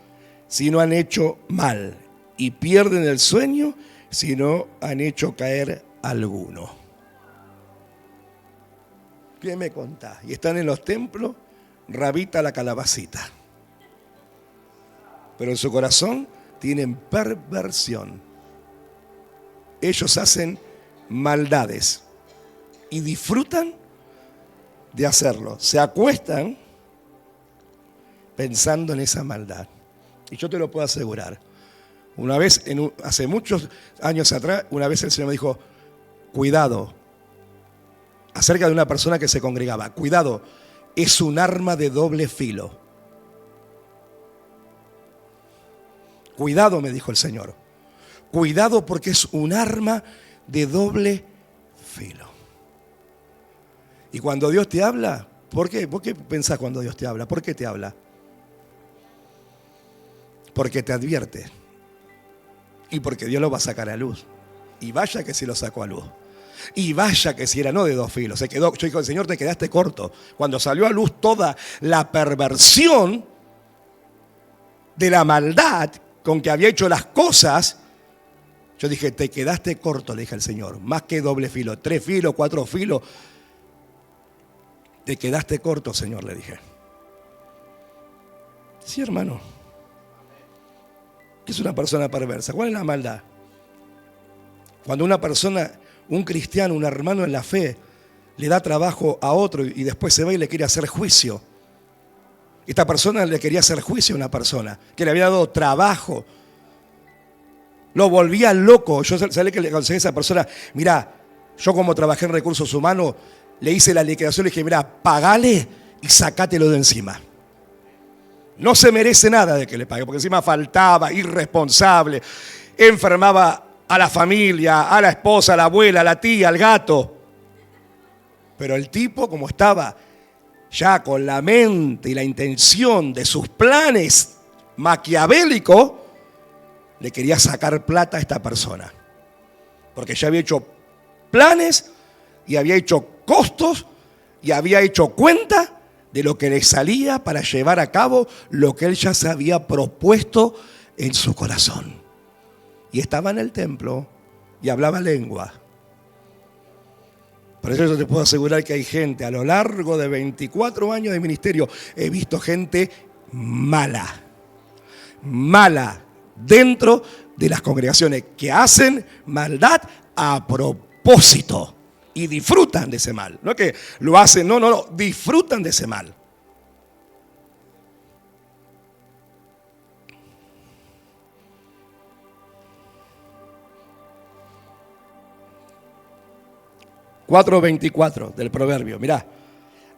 si no han hecho mal, y pierden el sueño si no han hecho caer alguno. ¿Qué me contás? Y están en los templos, rabita la calabacita. Pero en su corazón tienen perversión. Ellos hacen maldades y disfrutan de hacerlo. Se acuestan pensando en esa maldad. Y yo te lo puedo asegurar. Una vez, hace muchos años atrás, una vez el Señor me dijo, cuidado, acerca de una persona que se congregaba, cuidado, es un arma de doble filo. Cuidado, me dijo el Señor. Cuidado porque es un arma de doble filo. Y cuando Dios te habla, ¿por qué? ¿Por qué pensás cuando Dios te habla? ¿Por qué te habla? Porque te advierte. Y porque Dios lo va a sacar a luz. Y vaya que si lo sacó a luz. Y vaya que si era no de dos filos. Se quedó, yo digo, Señor, te quedaste corto. Cuando salió a luz toda la perversión de la maldad con que había hecho las cosas, yo dije, te quedaste corto, le dije al Señor. Más que doble filo, 3 filos, 4 filos. Te quedaste corto, Señor, le dije. Sí, hermano. ¿Qué es una persona perversa? ¿Cuál es la maldad? Cuando una persona, un cristiano, un hermano en la fe, le da trabajo a otro y después se va y le quiere hacer juicio. Esta persona le quería hacer juicio a una persona que le había dado trabajo. Lo volvía loco. Yo sabía que le aconsejé a esa persona, mirá, yo como trabajé en recursos humanos, le hice la liquidación, le dije, mirá, pagale y sacátelo de encima. No se merece nada de que le pague, porque encima faltaba, irresponsable, enfermaba a la familia, a la esposa, a la abuela, a la tía, al gato. Pero el tipo, como estaba ya con la mente y la intención de sus planes maquiavélicos, le quería sacar plata a esta persona. Porque ya había hecho planes y había hecho costos y había hecho cuenta de lo que le salía para llevar a cabo lo que él ya se había propuesto en su corazón. Y estaba en el templo y hablaba lengua. Por eso yo te puedo asegurar que hay gente, a lo largo de 24 años de ministerio, he visto gente mala dentro de las congregaciones que hacen maldad a propósito. Y disfrutan de ese mal. No es que lo hacen, no, disfrutan de ese mal. (4:24) del proverbio. Mirá.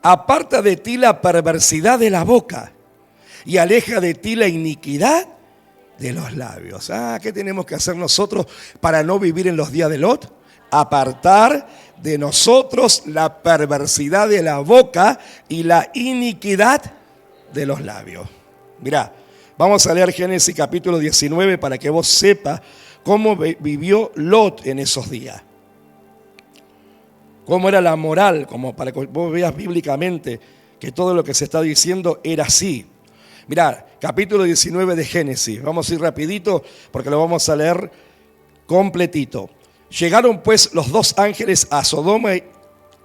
Aparta de ti la perversidad de la boca y aleja de ti la iniquidad de los labios. ¿Qué tenemos que hacer nosotros para no vivir en los días de Lot? Apartar de nosotros la perversidad de la boca y la iniquidad de los labios. Mirá, vamos a leer Génesis capítulo 19 para que vos sepas cómo vivió Lot en esos días. Cómo era la moral, como para que vos veas bíblicamente que todo lo que se está diciendo era así. Mirá, capítulo 19 de Génesis. Vamos a ir rapidito porque lo vamos a leer completito. Llegaron pues los 2 ángeles a Sodoma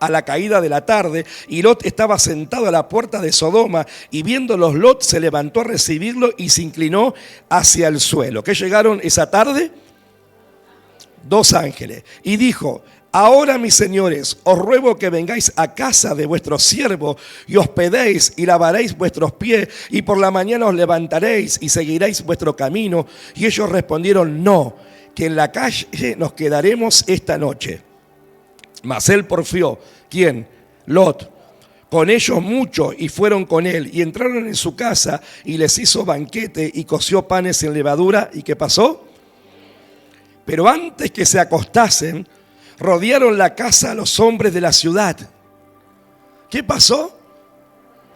a la caída de la tarde, y Lot estaba sentado a la puerta de Sodoma, y viéndolos Lot se levantó a recibirlo y se inclinó hacia el suelo. ¿Qué llegaron esa tarde? 2 ángeles. Y dijo: ahora, mis señores, os ruego que vengáis a casa de vuestro siervo y hospedéis y lavaréis vuestros pies, y por la mañana os levantaréis y seguiréis vuestro camino. Y ellos respondieron: no, que en la calle nos quedaremos esta noche. Mas él porfió. ¿Quién? Lot. Con ellos mucho, y fueron con él, y entraron en su casa, y les hizo banquete, y coció panes sin levadura. ¿Y qué pasó? Pero antes que se acostasen, rodearon la casa a los hombres de la ciudad. ¿Qué pasó?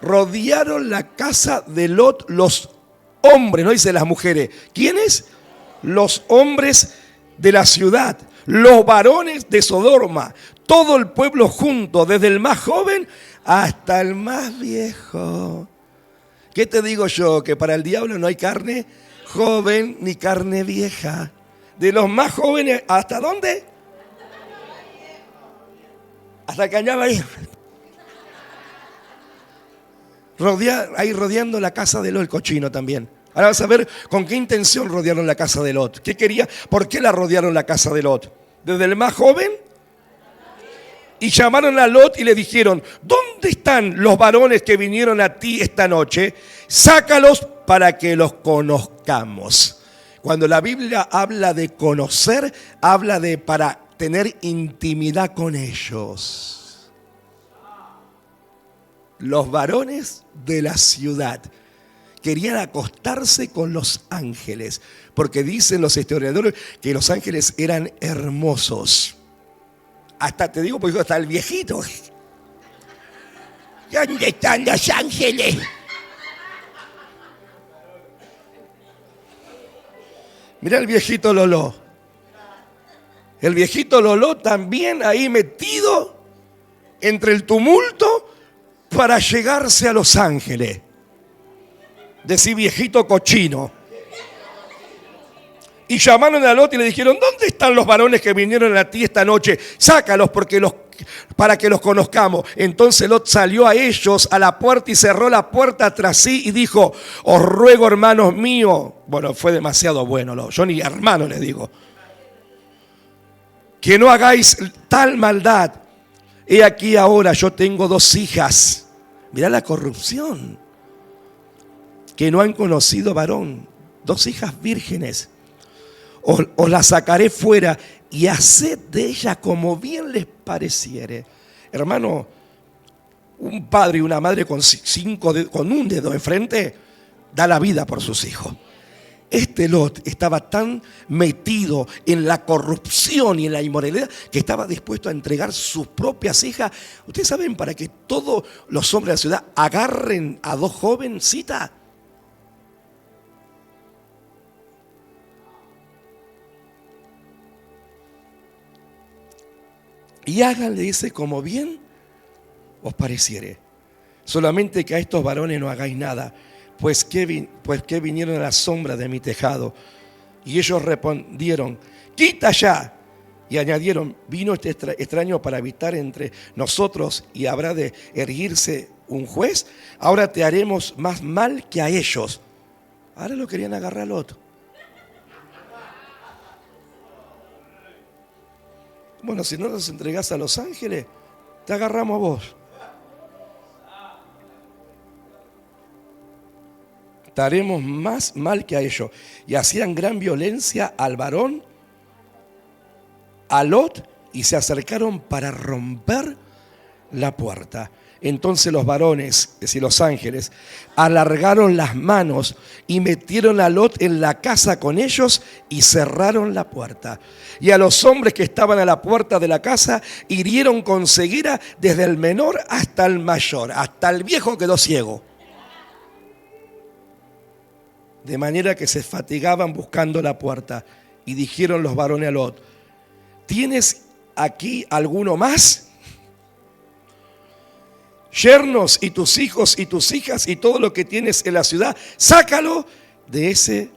Rodearon la casa de Lot los hombres, no dice las mujeres. ¿Quiénes? Los hombres de la ciudad, los varones de Sodoma, todo el pueblo junto, desde el más joven hasta el más viejo. ¿Qué te digo yo? Que para el diablo no hay carne joven ni carne vieja. De los más jóvenes, ¿hasta dónde? Hasta que añaba ahí. Ahí rodeando la casa de Lot, el cochino también. Ahora vas a ver con qué intención rodearon la casa de Lot. ¿Qué quería? ¿Por qué la rodearon la casa de Lot? Desde el más joven. Y llamaron a Lot y le dijeron: ¿dónde están los varones que vinieron a ti esta noche? Sácalos para que los conozcamos. Cuando la Biblia habla de conocer, habla de para tener intimidad con ellos. Los varones de la ciudad querían acostarse con los ángeles, porque dicen los historiadores que los ángeles eran hermosos. Hasta te digo, porque hasta el viejito. ¿Dónde están los ángeles? Mirá el viejito Loló. El viejito Loló también ahí metido entre el tumulto para llegarse a los ángeles. Decir viejito cochino. Y llamaron a Lot y le dijeron: ¿dónde están los varones que vinieron a ti esta noche? Sácalos para que los conozcamos. Entonces Lot salió a ellos a la puerta y cerró la puerta tras sí y dijo: os ruego, hermanos míos. Bueno, fue demasiado bueno, yo ni hermano les digo. Que no hagáis tal maldad. He aquí ahora yo tengo 2 hijas. Mirá la corrupción. Que no han conocido varón. 2 hijas vírgenes. Os las sacaré fuera y haced de ellas como bien les pareciere. Hermano, un padre y una madre con un dedo enfrente da la vida por sus hijos. Este Lot estaba tan metido en la corrupción y en la inmoralidad que estaba dispuesto a entregar sus propias hijas. Ustedes saben, para que todos los hombres de la ciudad agarren a 2 jovencitas. Y háganle, dice, como bien os pareciere. Solamente que a estos varones no hagáis nada, pues que vinieron a la sombra de mi tejado. Y ellos respondieron: quita ya. Y añadieron: vino este extraño para habitar entre nosotros y habrá de erguirse un juez. Ahora te haremos más mal que a ellos. Ahora lo querían agarrar al otro. Bueno, si no nos entregás a los ángeles, te agarramos a vos. Te haremos más mal que a ellos. Y hacían gran violencia al varón, a Lot, y se acercaron para romper la puerta. Entonces los varones, es decir, los ángeles, alargaron las manos y metieron a Lot en la casa con ellos y cerraron la puerta. Y a los hombres que estaban a la puerta de la casa hirieron con ceguera desde el menor hasta el mayor, hasta el viejo quedó ciego. De manera que se fatigaban buscando la puerta. Y dijeron los varones a Lot: ¿tienes aquí alguno más? Yernos y tus hijos y tus hijas y todo lo que tienes en la ciudad, sácalo de ese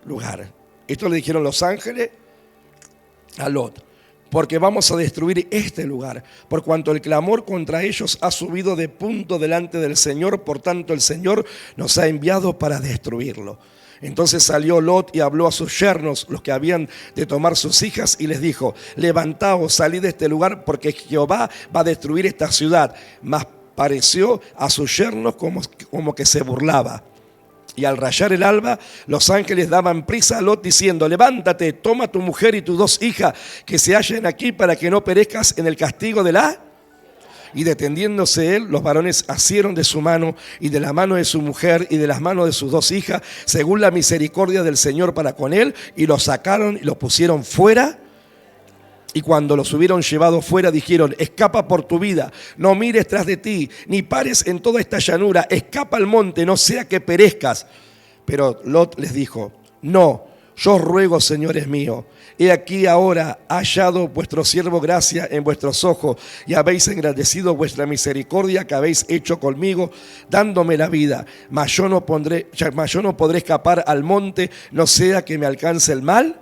lugar. Esto le dijeron los ángeles a Lot. porque vamos a destruir este lugar, por cuanto el clamor contra ellos ha subido de punto delante del Señor, por tanto el Señor nos ha enviado para destruirlo. Entonces salió Lot y habló a sus yernos, los que habían de tomar sus hijas, y les dijo: levantaos, salid de este lugar, porque Jehová va a destruir esta ciudad. Mas pareció a sus yernos como que se burlaba. Y al rayar el alba, los ángeles daban prisa a Lot diciendo: levántate, toma tu mujer y tus 2 hijas que se hallen aquí, para que no perezcas en el castigo de la... Y deteniéndose él, los varones asieron de su mano y de la mano de su mujer y de las manos de sus 2 hijas, según la misericordia del Señor para con él, y los sacaron y los pusieron fuera. Y cuando los hubieron llevado fuera, dijeron: escapa por tu vida, no mires tras de ti, ni pares en toda esta llanura, escapa al monte, no sea que perezcas. Pero Lot les dijo: no, yo os ruego, señores míos, he aquí ahora ha hallado vuestro siervo gracia en vuestros ojos, y habéis engrandecido vuestra misericordia que habéis hecho conmigo, dándome la vida. Mas yo no podré escapar al monte, no sea que me alcance el mal.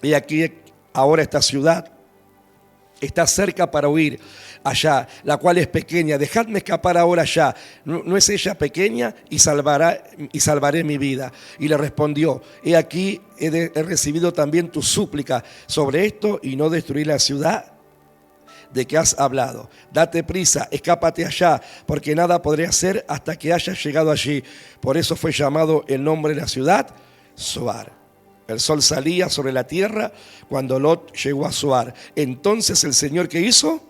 Y aquí ahora esta ciudad está cerca para huir allá, la cual es pequeña. Dejadme escapar ahora allá. ¿No es ella pequeña? Y salvaré mi vida. Y le respondió: he aquí, he recibido también tu súplica sobre esto, y no destruir la ciudad de que has hablado. Date prisa, escápate allá, porque nada podré hacer hasta que hayas llegado allí. Por eso fue llamado el nombre de la ciudad Zoar. El sol salía sobre la tierra cuando Lot llegó a Zoar. Entonces el Señor, ¿qué hizo?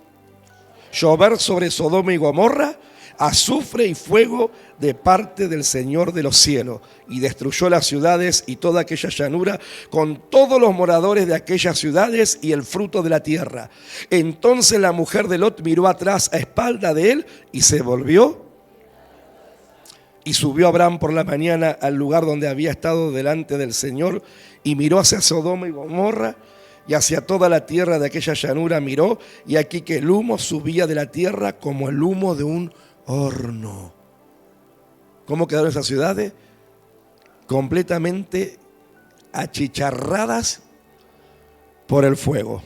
Llover sobre Sodoma y Gomorra azufre y fuego de parte del Señor de los cielos, y destruyó las ciudades y toda aquella llanura con todos los moradores de aquellas ciudades y el fruto de la tierra. Entonces la mujer de Lot miró atrás a espalda de él y se volvió. Y subió Abraham por la mañana al lugar donde había estado delante del Señor, y miró hacia Sodoma y Gomorra y hacia toda la tierra de aquella llanura miró, y aquí que el humo subía de la tierra como el humo de un horno. ¿Cómo quedaron esas ciudades? Completamente achicharradas por el fuego.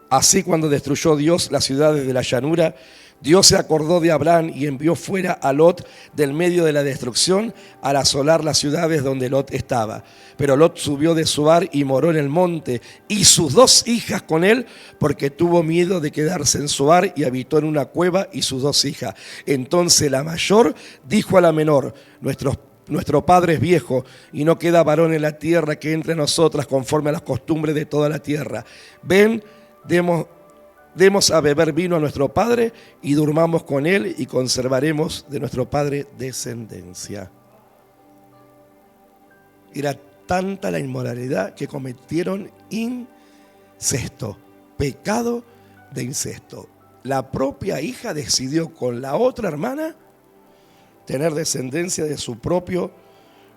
Así, cuando destruyó Dios las ciudades de la llanura, Dios se acordó de Abraham y envió fuera a Lot del medio de la destrucción al asolar las ciudades donde Lot estaba. Pero Lot subió de Zoar y moró en el monte, y sus 2 hijas con él, porque tuvo miedo de quedarse en Zoar, y habitó en una cueva, y sus 2 hijas. Entonces la mayor dijo a la menor: nuestro padre es viejo, y no queda varón en la tierra que entre nosotras conforme a las costumbres de toda la tierra. Ven, demos a beber vino a nuestro padre y durmamos con él, y conservaremos de nuestro padre descendencia. Era tanta la inmoralidad que cometieron incesto, pecado de incesto. La propia hija decidió con la otra hermana tener descendencia de su propio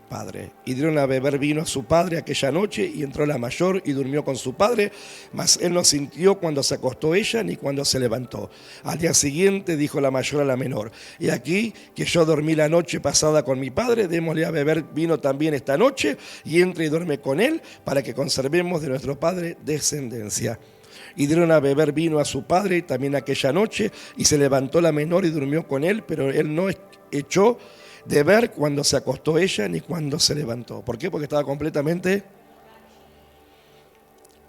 padre. Y dieron a beber vino a su padre aquella noche, y entró la mayor y durmió con su padre, mas él no sintió cuando se acostó ella ni cuando se levantó. Al día siguiente dijo la mayor a la menor: y aquí que yo dormí la noche pasada con mi padre, démosle a beber vino también esta noche, y entre y duerme con él, para que conservemos de nuestro padre descendencia. Y dieron a beber vino a su padre también aquella noche, y se levantó la menor y durmió con él, pero él no echó de ver cuando se acostó ella ni cuando se levantó. ¿Por qué? Porque estaba completamente...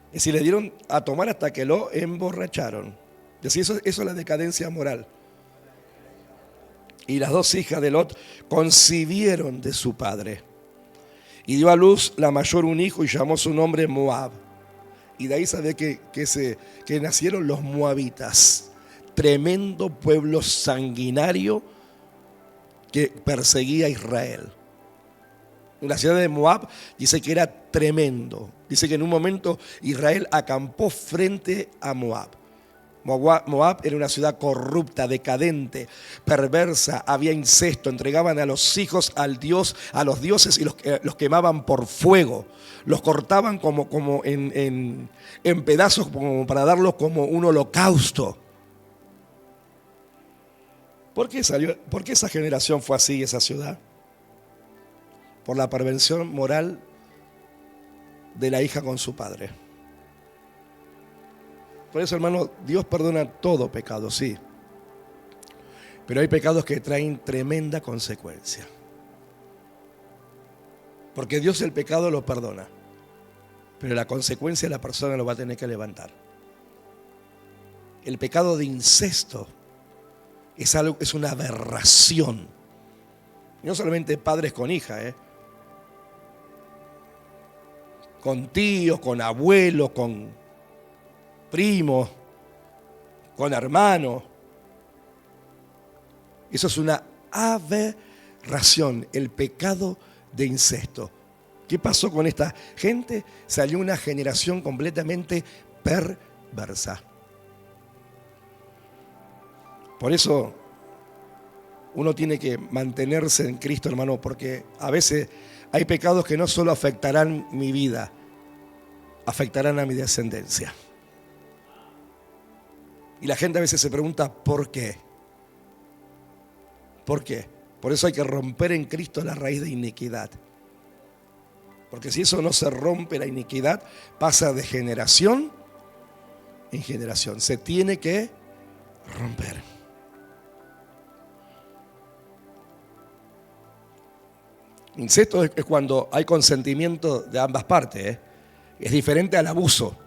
Es decir, le dieron a tomar hasta que lo emborracharon. Es decir, eso es la decadencia moral. Y las 2 hijas de Lot concibieron de su padre. Y dio a luz la mayor un hijo, y llamó su nombre Moab. Y de ahí sabe que nacieron los moabitas. Tremendo pueblo sanguinario que perseguía a Israel. La ciudad de Moab dice que era tremendo. Dice que en un momento Israel acampó frente a Moab. Moab era una ciudad corrupta, decadente, perversa, había incesto, entregaban a los hijos a los dioses, y los quemaban por fuego. Los cortaban como en pedazos, como para darlos como un holocausto. ¿Por qué esa generación fue así, esa ciudad? Por la perversión moral de la hija con su padre. Por eso, hermano, Dios perdona todo pecado, sí. Pero hay pecados que traen tremenda consecuencia. Porque Dios el pecado lo perdona, pero la consecuencia la persona lo va a tener que levantar. El pecado de incesto es una aberración. No solamente padres con hija, con tíos, con abuelos, con primos, con hermanos. Eso es una aberración, el pecado de incesto. ¿Qué pasó con esta gente? Salió una generación completamente perversa. Por eso uno tiene que mantenerse en Cristo, hermano, porque a veces hay pecados que no solo afectarán mi vida, afectarán a mi descendencia. Y la gente a veces se pregunta, ¿por qué? ¿Por qué? Por eso hay que romper en Cristo la raíz de iniquidad. Porque si eso no se rompe, la iniquidad pasa de generación en generación. Se tiene que romper. Incesto es cuando hay consentimiento de ambas partes. Es diferente al abuso.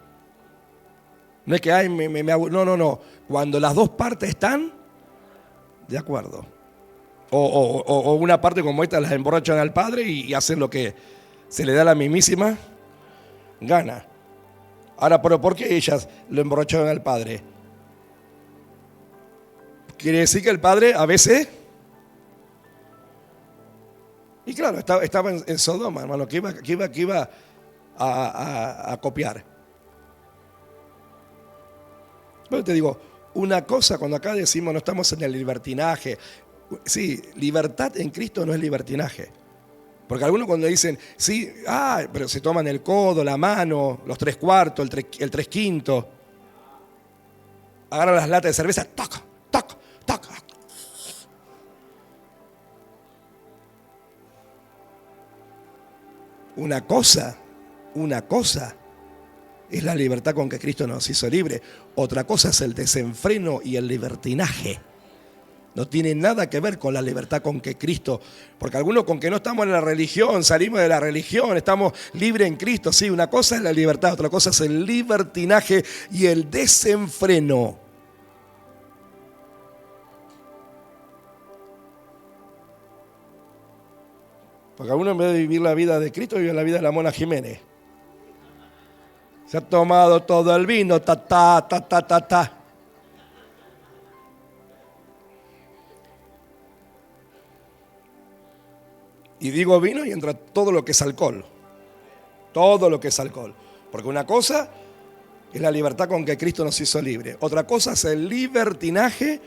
No es que ay, no. Cuando las dos partes están de acuerdo. O una parte como esta las emborrachan al padre y hacen lo que se le da la mismísima gana. Ahora, ¿pero por qué ellas lo emborracharon al padre? Quiere decir que el padre a veces... Y claro, estaba en Sodoma, hermano, que iba a copiar. Pero te digo, una cosa, cuando acá decimos no estamos en el libertinaje. Sí, libertad en Cristo no es libertinaje. Porque algunos cuando dicen, sí, pero se toman el codo, la mano, los 3/4, el 3/5. Agarran las latas de cerveza, toc. Una cosa es la libertad con que Cristo nos hizo libre. Otra cosa es el desenfreno y el libertinaje. No tiene nada que ver con la libertad con que Cristo, porque algunos con que no estamos en la religión, salimos de la religión, estamos libres en Cristo. Sí, una cosa es la libertad, otra cosa es el libertinaje y el desenfreno. Porque algunos en vez de vivir la vida de Cristo, viven la vida de la Mona Jiménez. Se ha tomado todo el vino, ta. Y digo vino y entra todo lo que es alcohol. Todo lo que es alcohol. Porque una cosa es la libertad con que Cristo nos hizo libre. Otra cosa es el libertinaje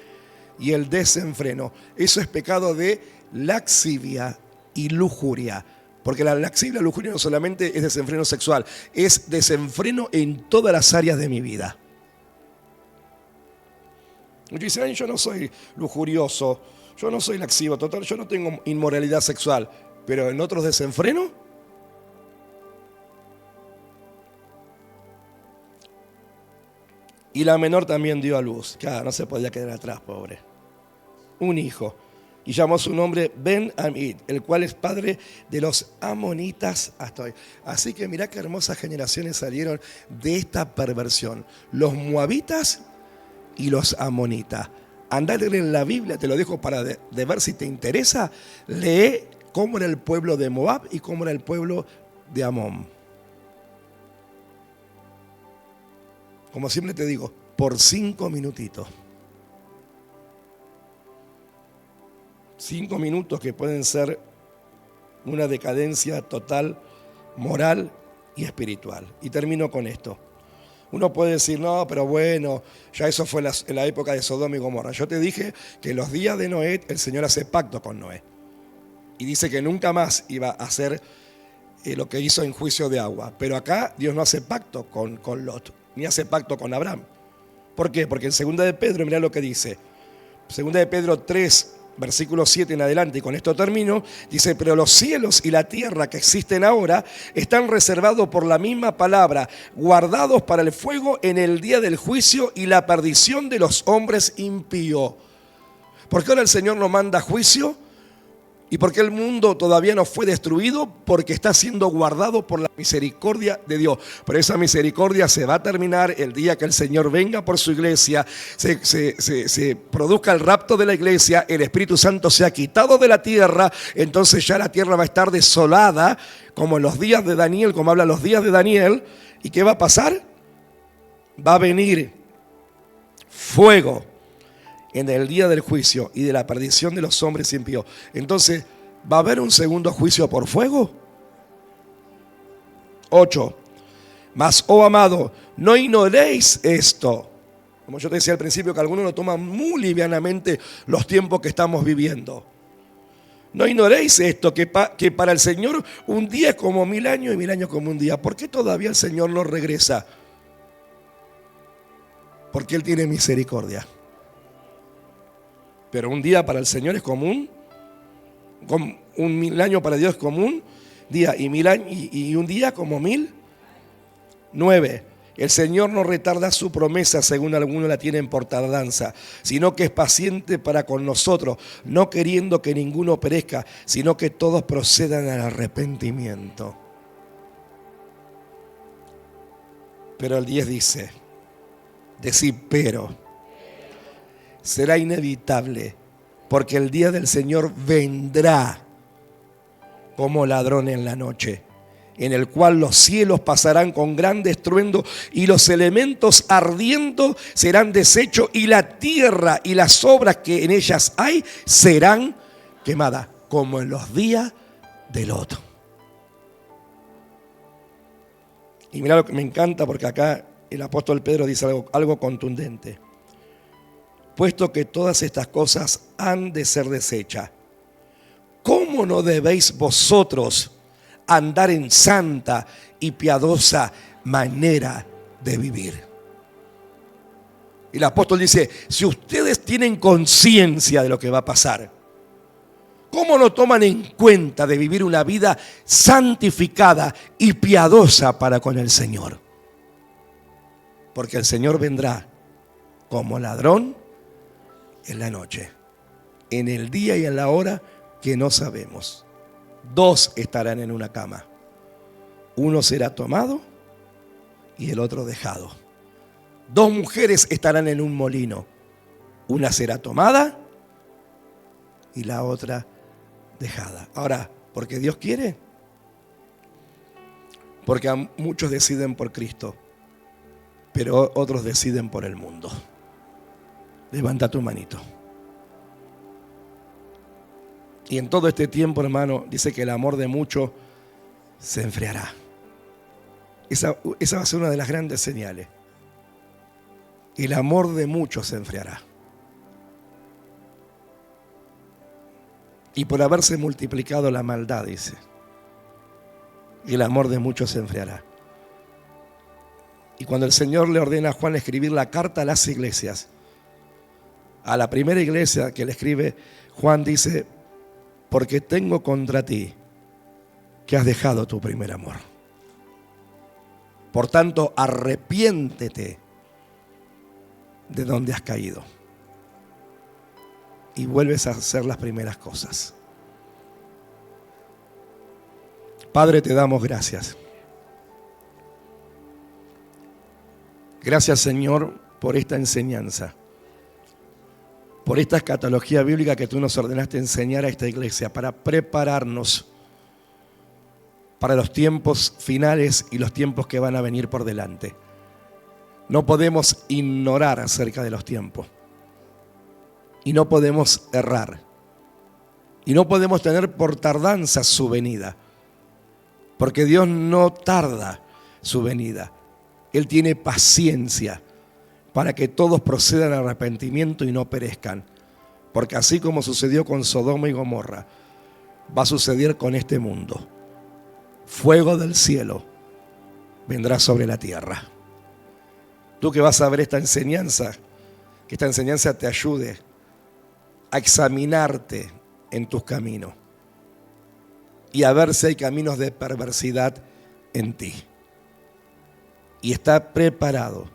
y el desenfreno. Eso es pecado de laxivia y lujuria. Porque la laxivia y la lujuria no solamente es desenfreno sexual, es desenfreno en todas las áreas de mi vida. Muchos dicen, yo no soy lujurioso, yo no soy laxivo, total, yo no tengo inmoralidad sexual, pero en otros desenfreno. Y la menor también dio a luz, claro, no se podía quedar atrás, pobre. Un hijo. Y llamó su nombre Ben-Amid, el cual es padre de los amonitas hasta hoy. Así que mirá qué hermosas generaciones salieron de esta perversión. Los moabitas y los amonitas. Andá a leer en la Biblia, te lo dejo para de ver si te interesa. Lee cómo era el pueblo de Moab y cómo era el pueblo de Amón. Como siempre te digo, por 5 minutitos. 5 minutos que pueden ser una decadencia total, moral y espiritual. Y termino con esto. Uno puede decir, no, pero bueno, ya eso fue en la época de Sodoma y Gomorra. Yo te dije que en los días de Noé, el Señor hace pacto con Noé. Y dice que nunca más iba a hacer lo que hizo en juicio de agua. Pero acá Dios no hace pacto con Lot, ni hace pacto con Abraham. ¿Por qué? Porque en 2 de Pedro, mirá lo que dice. 2 de Pedro 3, versículo 7 en adelante, y con esto termino, dice, pero los cielos y la tierra que existen ahora están reservados por la misma palabra, guardados para el fuego en el día del juicio y la perdición de los hombres impíos. ¿Por qué ahora el Señor nos manda a juicio? ¿Y por qué el mundo todavía no fue destruido? Porque está siendo guardado por la misericordia de Dios. Pero esa misericordia se va a terminar el día que el Señor venga por su iglesia, se produzca el rapto de la iglesia, el Espíritu Santo se ha quitado de la tierra, entonces ya la tierra va a estar desolada, como en los días de Daniel, como hablan los días de Daniel. ¿Y qué va a pasar? Va a venir fuego en el día del juicio y de la perdición de los hombres impíos. Entonces, ¿va a haber un segundo juicio por fuego? 8. Mas, oh amado, no ignoréis esto. Como yo te decía al principio, que algunos lo toman muy livianamente los tiempos que estamos viviendo. No ignoréis esto, que para el Señor un día es como 1000 años y 1000 años como un día. ¿Por qué todavía el Señor no regresa? Porque Él tiene misericordia. Pero un día para el Señor es común, un 1000 años para Dios es común, día y 1000 años y un día como 1000. 9. El Señor no retarda su promesa, según algunos la tienen por tardanza, sino que es paciente para con nosotros, no queriendo que ninguno perezca, sino que todos procedan al arrepentimiento. Pero el 10 dice, pero será inevitable, porque el día del Señor vendrá como ladrón en la noche, en el cual los cielos pasarán con gran estruendo y los elementos ardiendo serán deshechos y la tierra y las obras que en ellas hay serán quemadas, como en los días de Lot. Y mira lo que me encanta, porque acá el apóstol Pedro dice algo contundente. Puesto que todas estas cosas han de ser deshechas, ¿cómo no debéis vosotros andar en santa y piadosa manera de vivir? Y el apóstol dice, si ustedes tienen conciencia de lo que va a pasar, ¿cómo no toman en cuenta de vivir una vida santificada y piadosa para con el Señor? Porque el Señor vendrá como ladrón en la noche, en el día y en la hora que no sabemos. 2 estarán en una cama, uno será tomado y el otro dejado. 2 mujeres estarán en un molino, una será tomada y la otra dejada. Ahora, ¿por qué Dios quiere? Porque muchos deciden por Cristo, pero otros deciden por el mundo. Levanta tu manito. Y en todo este tiempo, hermano, dice que el amor de muchos se enfriará. Esa va a ser una de las grandes señales. El amor de muchos se enfriará. Y por haberse multiplicado la maldad, dice, el amor de muchos se enfriará. Y cuando el Señor le ordena a Juan escribir la carta a las iglesias, a la primera iglesia que le escribe, Juan dice, porque tengo contra ti que has dejado tu primer amor. Por tanto, arrepiéntete de donde has caído y vuelves a hacer las primeras cosas. Padre, te damos gracias. Gracias, Señor, por esta enseñanza, por esta escatología bíblica que tú nos ordenaste enseñar a esta iglesia para prepararnos para los tiempos finales y los tiempos que van a venir por delante. No podemos ignorar acerca de los tiempos y no podemos errar y no podemos tener por tardanza su venida, porque Dios no tarda su venida. Él tiene paciencia para que todos procedan al arrepentimiento y no perezcan. Porque así como sucedió con Sodoma y Gomorra, va a suceder con este mundo. Fuego del cielo vendrá sobre la tierra. Tú que vas a ver esta enseñanza, que esta enseñanza te ayude a examinarte en tus caminos y a ver si hay caminos de perversidad en ti. Y está preparado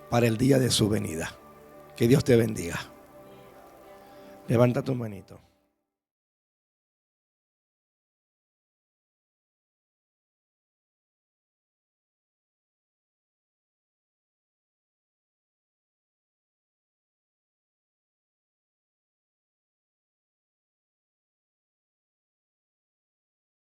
para el día de su venida. Que Dios te bendiga. Levanta tu manito.